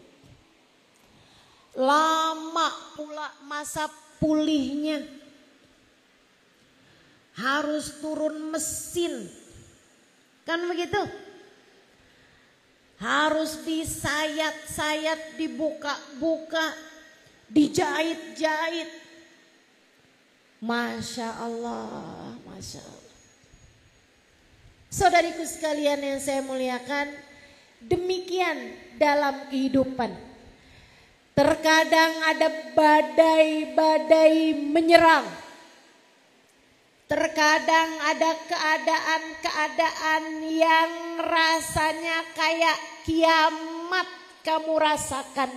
lama pula masa pulihnya, harus turun mesin, kan begitu? Harus disayat-sayat, dibuka-buka, dijahit-jahit. Masya Allah, Masya Allah. Saudariku sekalian yang saya muliakan, demikian dalam kehidupan. Terkadang ada badai-badai menyerang. Terkadang ada keadaan-keadaan yang rasanya kayak kiamat kamu rasakan.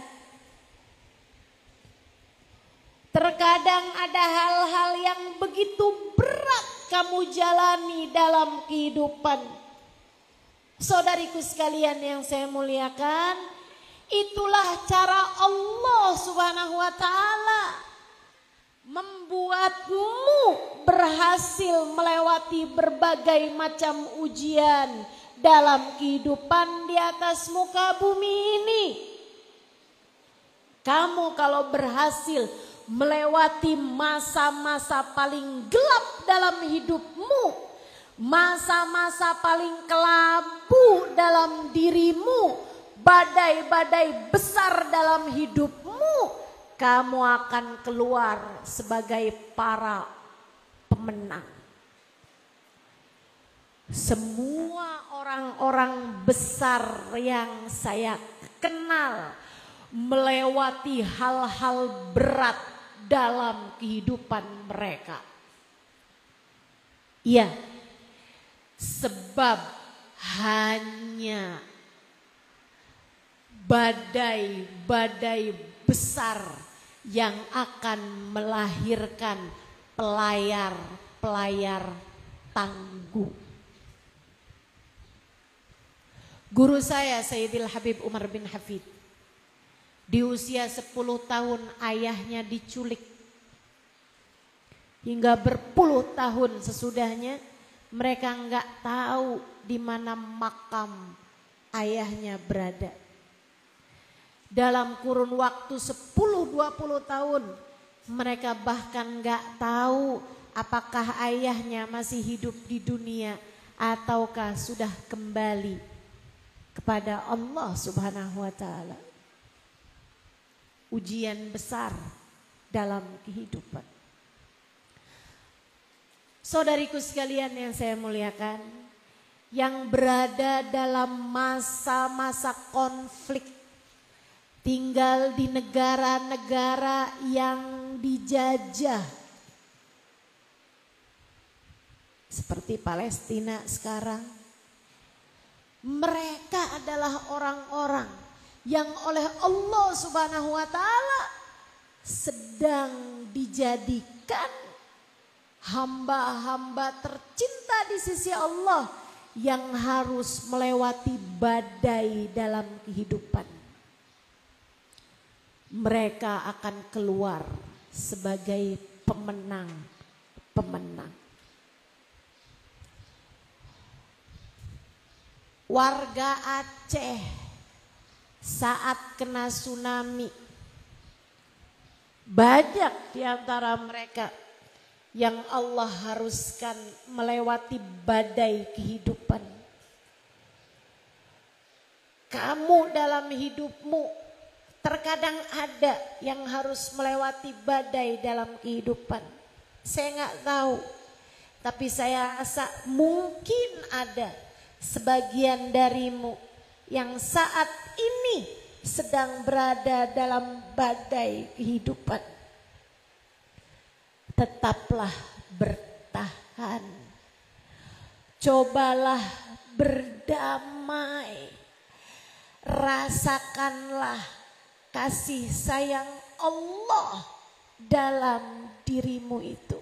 Terkadang ada hal-hal yang begitu berat kamu jalani dalam kehidupan. Saudariku sekalian yang saya muliakan, itulah cara Allah Subhanahu wa ta'ala membuatmu berhasil melewati berbagai macam ujian dalam kehidupan di atas muka bumi ini. Kamu kalau berhasil melewati masa-masa paling gelap dalam hidupmu, masa-masa paling kelabu dalam dirimu, badai-badai besar dalam hidupmu, kamu akan keluar sebagai para pemenang. Semua orang-orang besar yang saya kenal melewati hal-hal berat dalam kehidupan mereka. Ya, sebab hanya badai-badai besar yang akan melahirkan pelayar-pelayar tangguh. Guru saya Sayyidil Habib Umar bin Hafid, di usia 10 tahun ayahnya diculik. Hingga berpuluh tahun sesudahnya mereka nggak tahu di mana makam ayahnya berada. Dalam kurun waktu 10-20 tahun mereka bahkan nggak tahu apakah ayahnya masih hidup di dunia ataukah sudah kembali kepada Allah Subhanahu wa taala. Ujian besar dalam kehidupan. Saudariku sekalian yang saya muliakan, yang berada dalam masa-masa konflik, tinggal di negara-negara yang dijajah, seperti Palestina sekarang. Mereka adalah orang-orang yang oleh Allah Subhanahu wa taala sedang dijadikan hamba-hamba tercinta di sisi Allah yang harus melewati badai dalam kehidupan. Mereka akan keluar sebagai pemenang-pemenang. Warga Aceh saat kena tsunami, banyak di antara mereka yang Allah haruskan melewati badai kehidupan. Kamu dalam hidupmu terkadang ada yang harus melewati badai dalam kehidupan. Saya nggak tahu, tapi saya rasa mungkin ada sebagian darimu yang saat ini sedang berada dalam badai kehidupan. Tetaplah bertahan. Cobalah berdamai. Rasakanlah kasih sayang Allah dalam dirimu itu.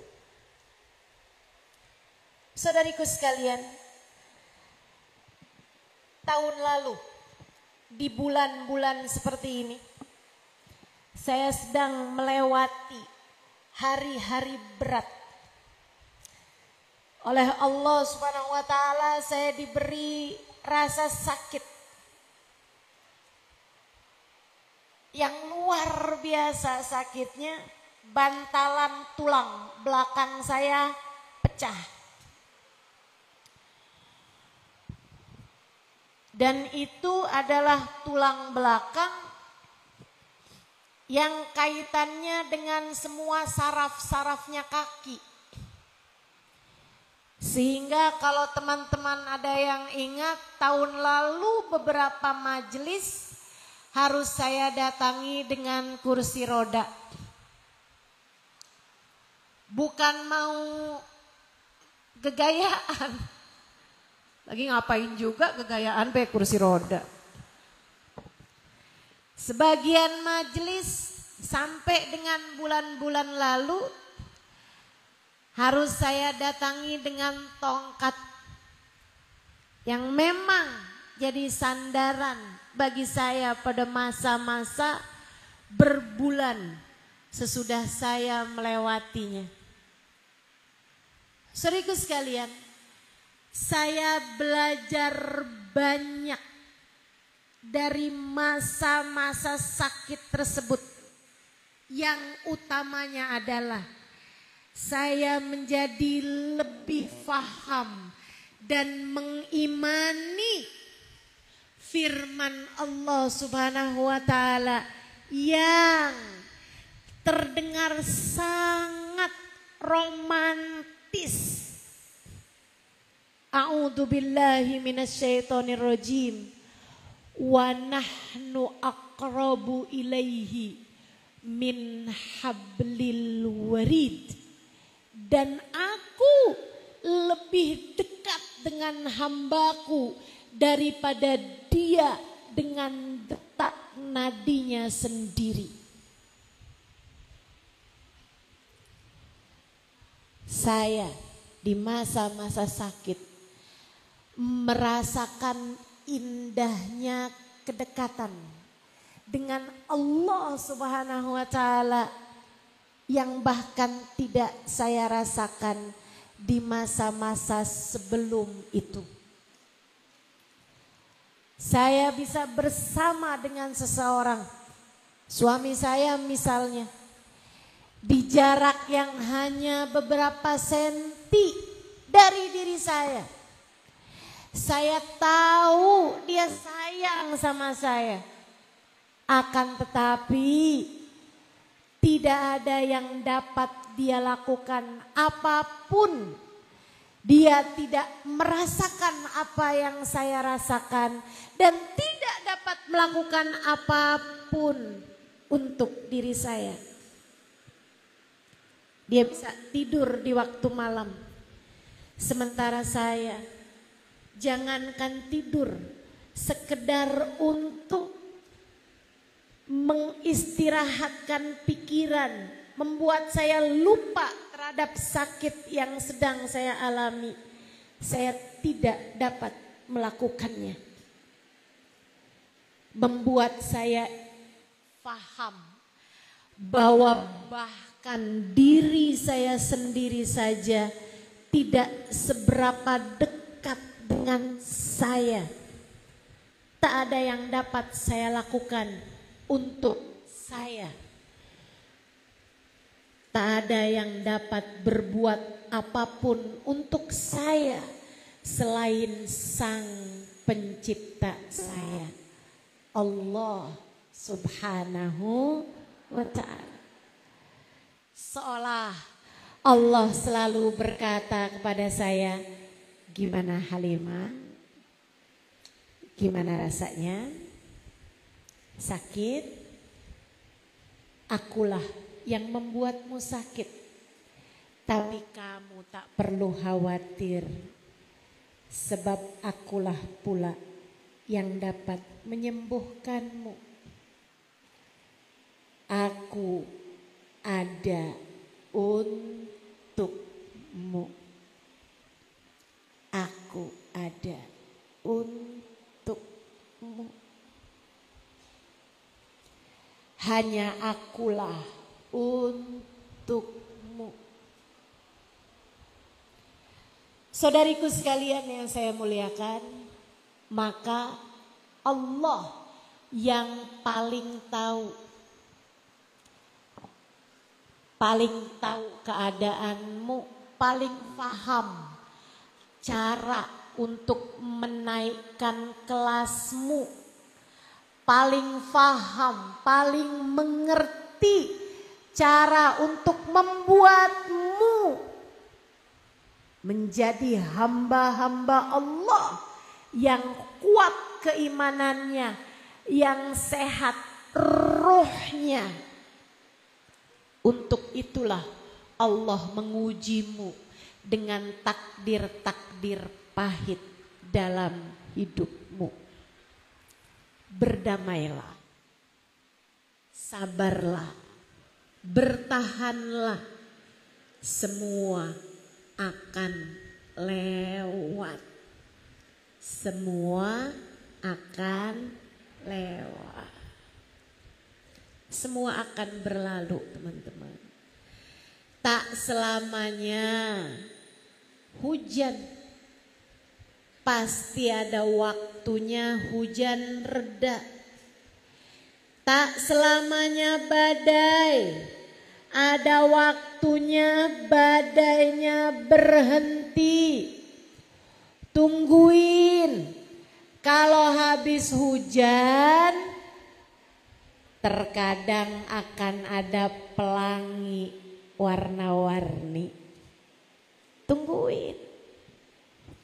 Saudariku sekalian, tahun lalu di bulan-bulan seperti ini saya sedang melewati hari-hari berat. Oleh Allah Subhanahu wa taala saya diberi rasa sakit yang luar biasa sakitnya. Bantalan tulang belakang saya pecah. Dan itu adalah tulang belakang yang kaitannya dengan semua saraf-sarafnya kaki. Sehingga kalau teman-teman ada yang ingat, tahun lalu beberapa majelis harus saya datangi dengan kursi roda. Bukan mau gegayaan. Lagi ngapain juga gegayaan pakai kursi roda. Sebagian majelis sampai dengan bulan-bulan lalu harus saya datangi dengan tongkat yang memang jadi sandaran bagi saya pada masa-masa berbulan sesudah saya melewatinya. Saudaraku sekalian, saya belajar banyak dari masa-masa sakit tersebut. Yang utamanya adalah saya menjadi lebih faham dan mengimani firman Allah Subhanahu wa taala yang terdengar sangat romantis. A'udzu billahi minasyaitonir rajim. Wa nahnu aqrabu ilaihi min hablil warid. Dan aku lebih dekat dengan hambaku daripada dia dengan detak nadinya sendiri. Saya di masa-masa sakit merasakan indahnya kedekatan dengan Allah Subhanahu wa taala yang bahkan tidak saya rasakan di masa-masa sebelum itu. Saya bisa bersama dengan seseorang, suami saya misalnya, di jarak yang hanya beberapa senti dari diri saya. Saya tahu dia sayang sama saya. Akan tetapi tidak ada yang dapat dia lakukan apapun. Dia tidak merasakan apa yang saya rasakan dan tidak dapat melakukan apapun untuk diri saya. Dia bisa tidur di waktu malam. Sementara saya jangankan tidur, sekedar untuk mengistirahatkan pikiran, membuat saya lupa terhadap sakit yang sedang saya alami. Saya tidak dapat melakukannya. Membuat saya paham bahwa bahkan diri saya sendiri saja tidak seberapa dekat dengan saya. Tak ada yang dapat saya lakukan untuk saya. Tak ada yang dapat berbuat apapun untuk saya selain Sang Pencipta saya, Allah Subhanahu wa ta'ala. Seolah Allah selalu berkata kepada saya, gimana Halimah? Gimana rasanya? Sakit? Akulah yang membuatmu sakit. Tapi kamu tak perlu khawatir. Sebab akulah pula yang dapat menyembuhkanmu. Aku ada untukmu. Aku ada untukmu. Hanya akulah untukmu. Saudariku sekalian yang saya muliakan, maka Allah yang paling tahu keadaanmu, paling paham cara untuk menaikkan kelasmu, paling paham, paling mengerti cara untuk membuatmu menjadi hamba-hamba Allah yang kuat keimanannya, yang sehat ruhnya. Untuk itulah Allah mengujimu dengan takdir-takdir pahit dalam hidupmu. Berdamailah, sabarlah, bertahanlah, semua akan lewat. Semua akan lewat. Semua akan berlalu, teman-teman. Tak selamanya hujan. Pasti ada waktunya hujan reda. Tak selamanya badai. Ada waktunya badainya berhenti. Tungguin. Kalau habis hujan, terkadang akan ada pelangi warna-warni. Tungguin.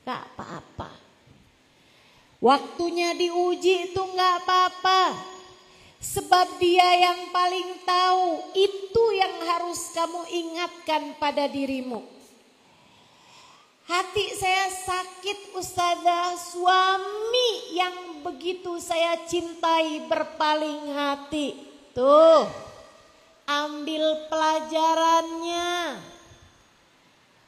Gak apa-apa. Waktunya diuji itu gak apa-apa. Sebab Dia yang paling tahu. Itu yang harus kamu ingatkan pada dirimu. Hati saya sakit, Ustazah. Suami yang begitu saya cintai berpaling hati. Tuh, ambil pelajarannya.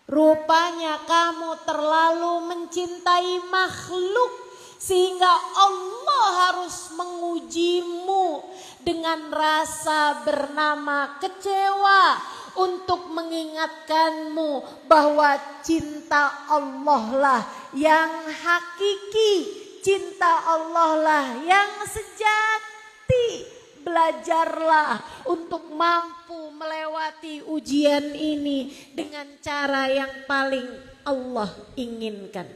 Rupanya kamu terlalu mencintai makhluk Sehingga Allah harus mengujimu dengan rasa bernama kecewa untuk mengingatkanmu bahwa cinta Allah lah yang hakiki, cinta Allah lah yang sejati. Belajarlah untuk mampu melewati ujian ini dengan cara yang paling Allah inginkan.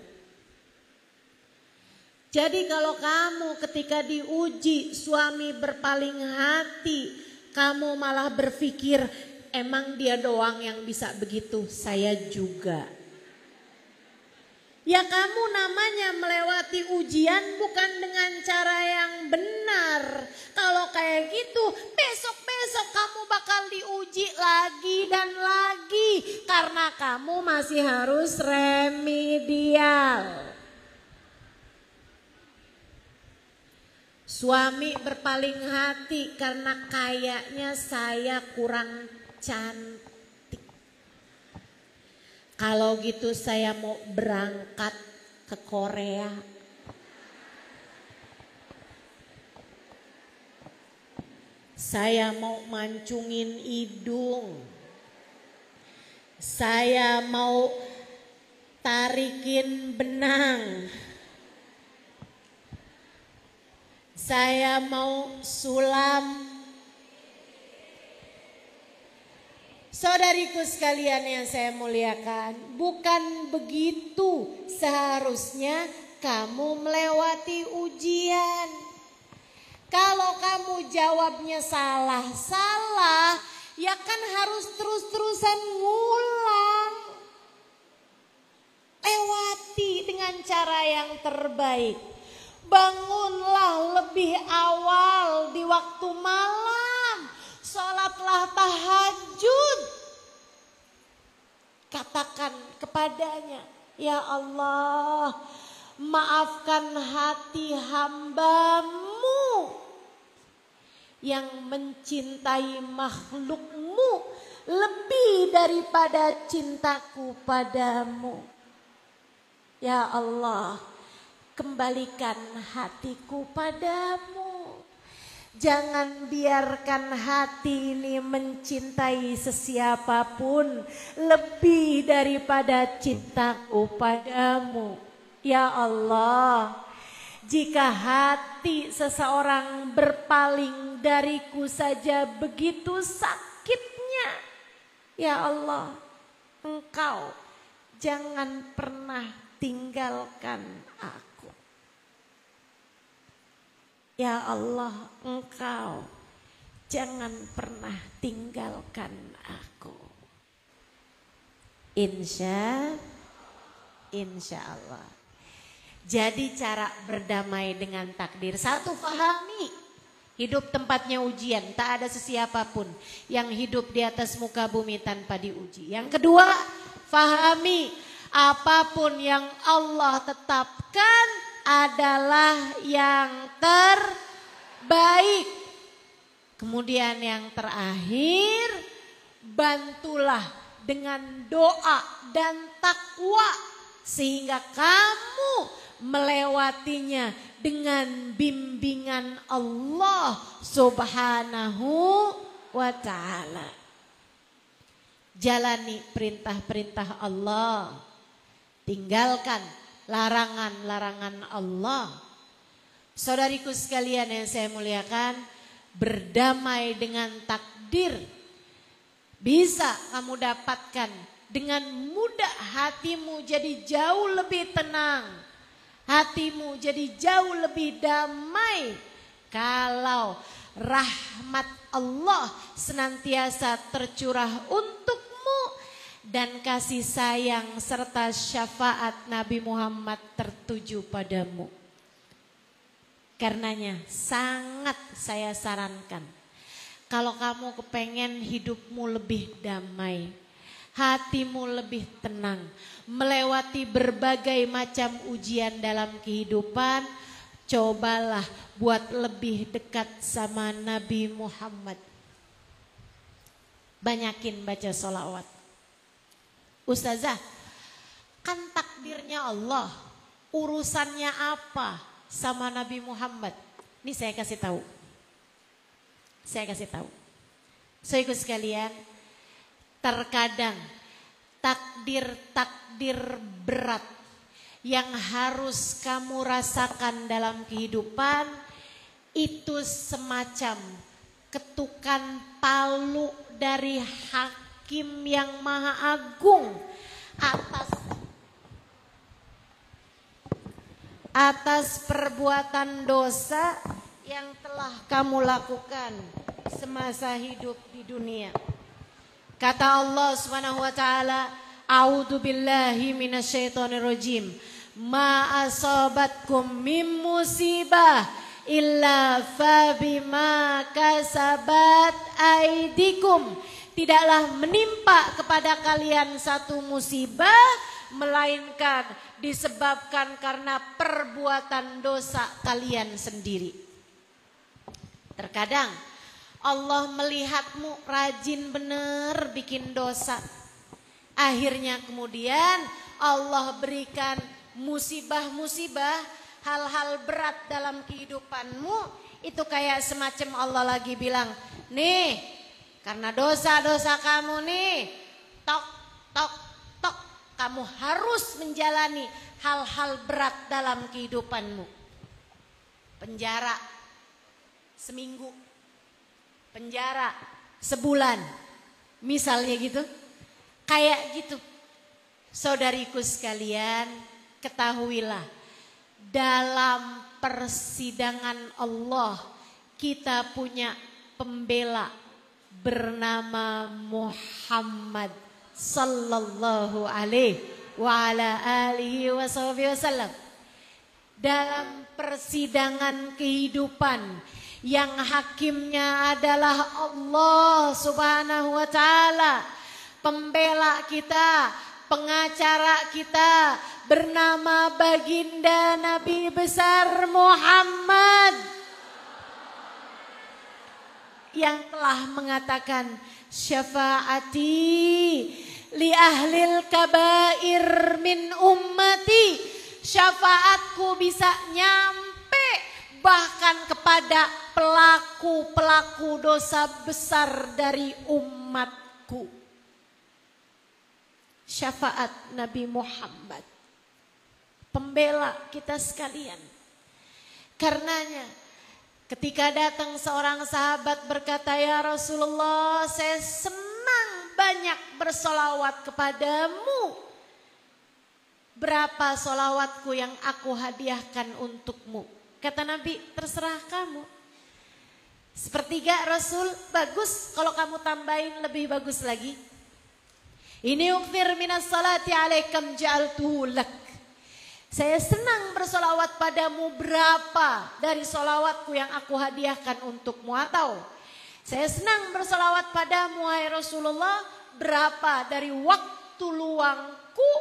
Jadi kalau kamu ketika diuji suami berpaling hati, kamu malah berpikir emang dia doang yang bisa begitu, saya juga. Ya kamu namanya melewati ujian bukan dengan cara yang benar. Kalau kayak gitu besok-besok kamu bakal diuji lagi dan lagi. Karena kamu masih harus remedial. Suami berpaling hati karena kayaknya saya kurang cantik. Kalau gitu saya mau berangkat ke Korea. Saya mau mancungin hidung. Saya mau tarikin benang. Saya mau sulam. Saudariku sekalian yang saya muliakan, bukan begitu seharusnya kamu melewati ujian. Kalau kamu jawabnya salah, ya kan harus terus-terusan ngulang. Lewati dengan cara yang terbaik. Bangunlah lebih awal di waktu malam. Sholatlah tahajud. Katakan kepadanya, ya Allah, maafkan hati hambamu yang mencintai makhlukmu lebih daripada cintaku padamu. Ya Allah, kembalikan hatiku padamu. Jangan biarkan hati ini mencintai sesiapapun lebih daripada cintaku padamu. Ya Allah, jika hati seseorang berpaling dariku saja begitu sakitnya, ya Allah, Engkau jangan pernah tinggalkan aku. Ya Allah, Engkau jangan pernah tinggalkan aku. Insya Allah. Jadi cara berdamai dengan takdir. Satu, pahami hidup tempatnya ujian. Tak ada sesiapapun yang hidup di atas muka bumi tanpa diuji. Yang kedua, pahami apapun yang Allah tetapkan adalah yang terbaik. Kemudian yang terakhir, bantulah dengan doa dan takwa sehingga kamu melewatinya dengan bimbingan Allah Subhanahu wa ta'ala. Jalani perintah-perintah Allah, tinggalkan larangan-larangan Allah. Saudariku sekalian yang saya muliakan, berdamai dengan takdir bisa kamu dapatkan dengan mudah. Hatimu jadi jauh lebih tenang, hatimu jadi jauh lebih damai kalau rahmat Allah senantiasa tercurah untukmu dan kasih sayang serta syafaat Nabi Muhammad tertuju padamu. Karenanya sangat saya sarankan, kalau kamu kepengen hidupmu lebih damai, hatimu lebih tenang, melewati berbagai macam ujian dalam kehidupan, cobalah buat lebih dekat sama Nabi Muhammad. Banyakin baca sholawat. Ustazah, kan takdirnya Allah, urusannya apa? sama Nabi Muhammad. Ini saya kasih tahu. Saudaraku sekalian, terkadang takdir berat yang harus kamu rasakan dalam kehidupan itu semacam ketukan palu dari Hakim yang Maha Agung atas perbuatan dosa yang telah kamu lakukan semasa hidup di dunia. Kata Allah Subhanahu wa taala, "A'udzu billahi minasyaitonir rajim. Ma asabatkum min musibah illa fa bima kasabat aidikum." Tidaklah menimpa kepada kalian satu musibah melainkan disebabkan karena perbuatan dosa kalian sendiri. Terkadang Allah melihatmu rajin bener bikin dosa. Akhirnya kemudian Allah berikan musibah-musibah, hal-hal berat dalam kehidupanmu. Itu kayak semacam Allah lagi bilang, nih karena dosa-dosa kamu nih, tok, kamu harus menjalani hal-hal berat dalam kehidupanmu. Penjara seminggu, penjara sebulan, misalnya gitu. Kayak gitu. Saudariku sekalian, ketahuilah dalam persidangan Allah kita punya pembela bernama Muhammad sallallahu alaihi wa ala alihi wasallam. Dalam persidangan kehidupan yang hakimnya adalah Allah Subhanahu wa taala, pembela kita, pengacara kita bernama baginda Nabi besar Muhammad yang telah mengatakan, syafaati li ahlil kabair min ummati, syafaatku bisa nyampe bahkan kepada pelaku-pelaku dosa besar dari umatku. Syafaat Nabi Muhammad, pembela kita sekalian. Karenanya ketika datang seorang sahabat berkata, ya Rasulullah, saya senang banyak bersolawat kepadamu. Berapa solawatku yang aku hadiahkan untukmu? Kata Nabi, terserah kamu. Sepertiga Rasul, bagus, kalau kamu tambahin lebih bagus lagi. Ini ukfir minas salati alaikam ja'altuhu lak. Saya senang bersolawat padamu, berapa dari solawatku yang aku hadiahkan untukmu. Atau saya senang bersolawat padamu hai Rasulullah, berapa dari waktu luangku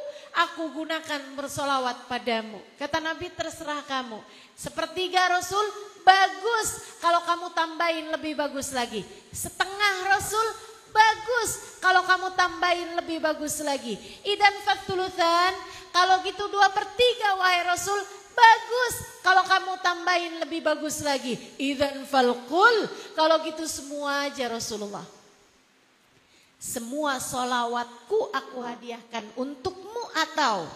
aku gunakan bersolawat padamu. Kata Nabi, terserah kamu. Sepertiga Rasul, bagus, kalau kamu tambahin lebih bagus lagi. Setengah Rasul, bagus, kalau kamu tambahin lebih bagus lagi. Idan fatulutan, kalau gitu 2/3 wahai Rasul, bagus, kalau kamu tambahin lebih bagus lagi. Idan falqul, kalau gitu semua aja Rasulullah. Semua solawatku aku hadiahkan untukmu, atau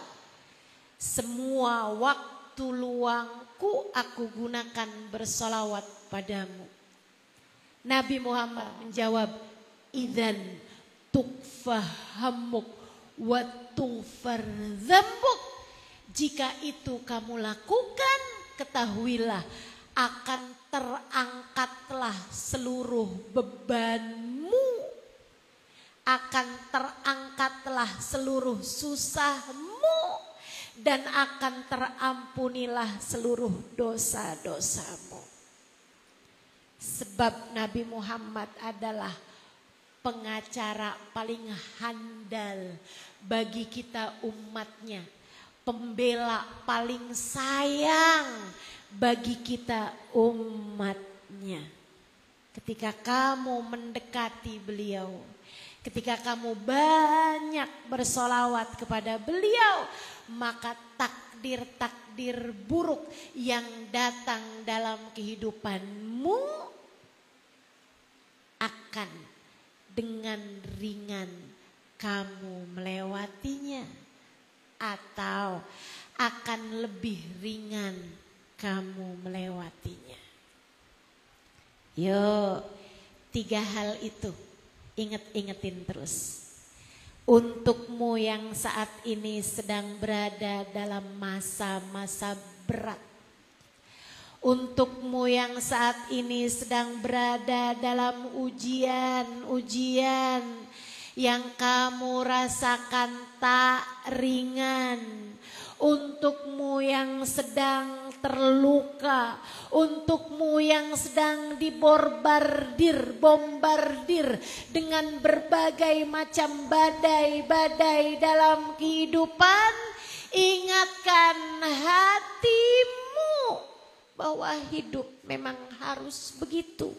semua waktu luangku aku gunakan bersolawat padamu. Nabi Muhammad menjawab, idzan tukfahamuk wa tughfar dzambuk. Jika itu kamu lakukan, ketahuilah akan terangkatlah seluruh bebanmu, akan terangkatlah seluruh susahmu, dan akan terampunilah seluruh dosa-dosamu. Sebab Nabi Muhammad adalah pengacara paling handal bagi kita umatnya, pembela paling sayang bagi kita umatnya. Ketika kamu mendekati beliau, Ketika kamu banyak bersolawat kepada beliau, maka takdir-takdir buruk yang datang dalam kehidupanmu akan dengan ringan kamu melewatinya, atau akan lebih ringan kamu melewatinya. Yuk, 3 hal itu ingetin terus. Untukmu yang saat ini sedang berada dalam masa-masa berat. Untukmu yang saat ini sedang berada dalam ujian-ujian yang kamu rasakan tak ringan. Untukmu yang sedang terluka, untukmu yang sedang bombardir dengan berbagai macam badai-badai dalam kehidupan, ingatkan hatimu bahwa hidup memang harus begitu.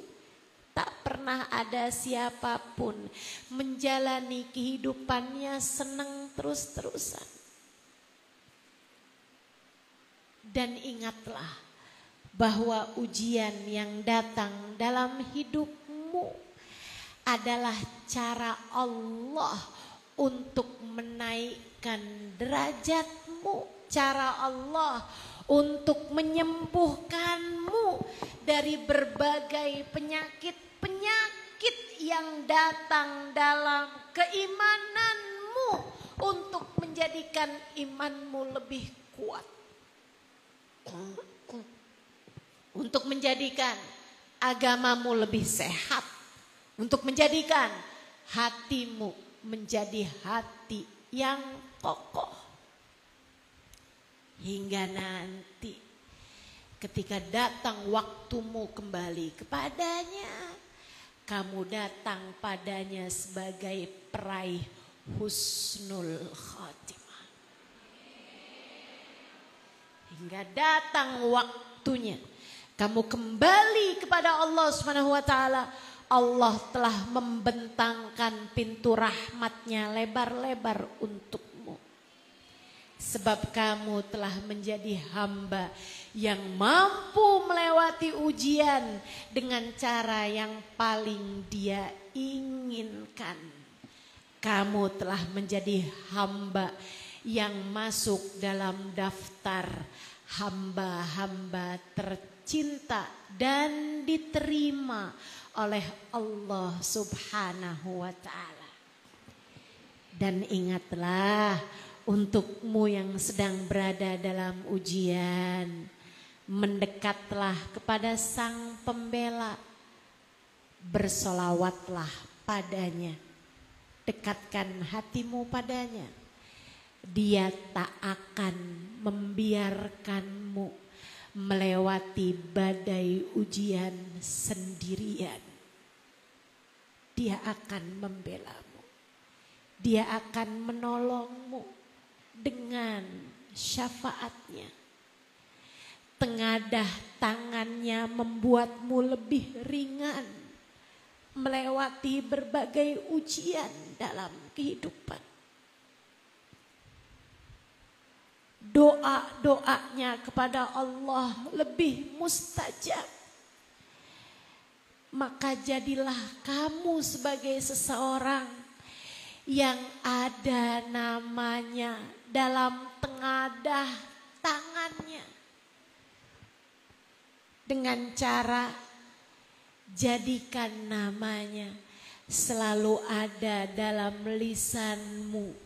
Tak pernah ada siapapun menjalani kehidupannya senang terus-terusan. Dan ingatlah bahwa ujian yang datang dalam hidupmu adalah cara Allah untuk menaikkan derajatmu. Cara Allah untuk menyembuhkanmu dari berbagai penyakit yang datang dalam keimananmu, untuk menjadikan imanmu lebih kuat, untuk menjadikan agamamu lebih sehat, untuk menjadikan hatimu menjadi hati yang kokoh. Hingga nanti ketika datang waktumu kembali kepadanya, kamu datang padanya sebagai peraih husnul khatimah. Hingga datang waktunya kamu kembali kepada Allah Subhanahu wa taala, Allah telah membentangkan pintu rahmatnya lebar-lebar untukmu. Sebab kamu telah menjadi hamba yang mampu melewati ujian dengan cara yang paling dia inginkan. Kamu telah menjadi hamba yang masuk dalam daftar hamba-hamba tercinta dan diterima oleh Allah Subhanahu wa ta'ala. Dan ingatlah, untukmu yang sedang berada dalam ujian, mendekatlah kepada Sang Pembela, bersolawatlah padanya, dekatkan hatimu padanya. Dia tak akan membiarkanmu melewati badai ujian sendirian. Dia akan membelamu, dia akan menolongmu dengan syafaatnya. Tengadah tangannya membuatmu lebih ringan melewati berbagai ujian dalam kehidupan. Doa-doanya kepada Allah lebih mustajab. Maka jadilah kamu sebagai seseorang yang ada namanya dalam tengadah tangannya. Dengan cara jadikan namanya selalu ada dalam lisanmu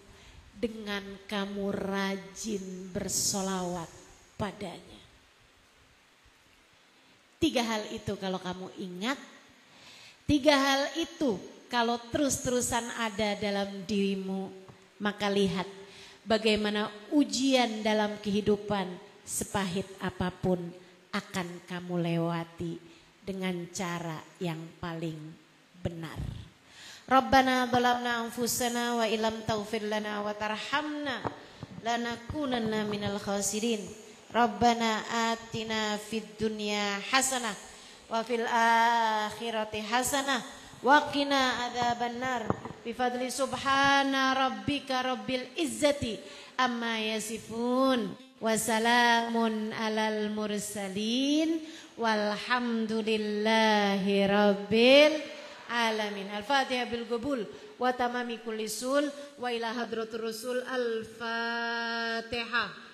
dengan kamu rajin bersolawat padanya. 3 hal itu kalau kamu ingat, 3 hal itu kalau terus-terusan ada dalam dirimu, maka lihat bagaimana ujian dalam kehidupan sepahit apapun akan kamu lewati dengan cara yang paling benar. Rabbana zalamna anfusana wa illam taghfir lana wa tarhamna lanakunanna minal khasirin. Rabbana atina fid dunya hasanah wa fil akhirati hasanah wa qina adzabannar bi fadli subhana rabbika rabbil izzati amma yasifun wa salamun alal mursalin walhamdulillahi rabbil alamin. Al-Fatihah bil qabul wa tamami kulli sul wa ila hadratur rasul. Al-Fatihah.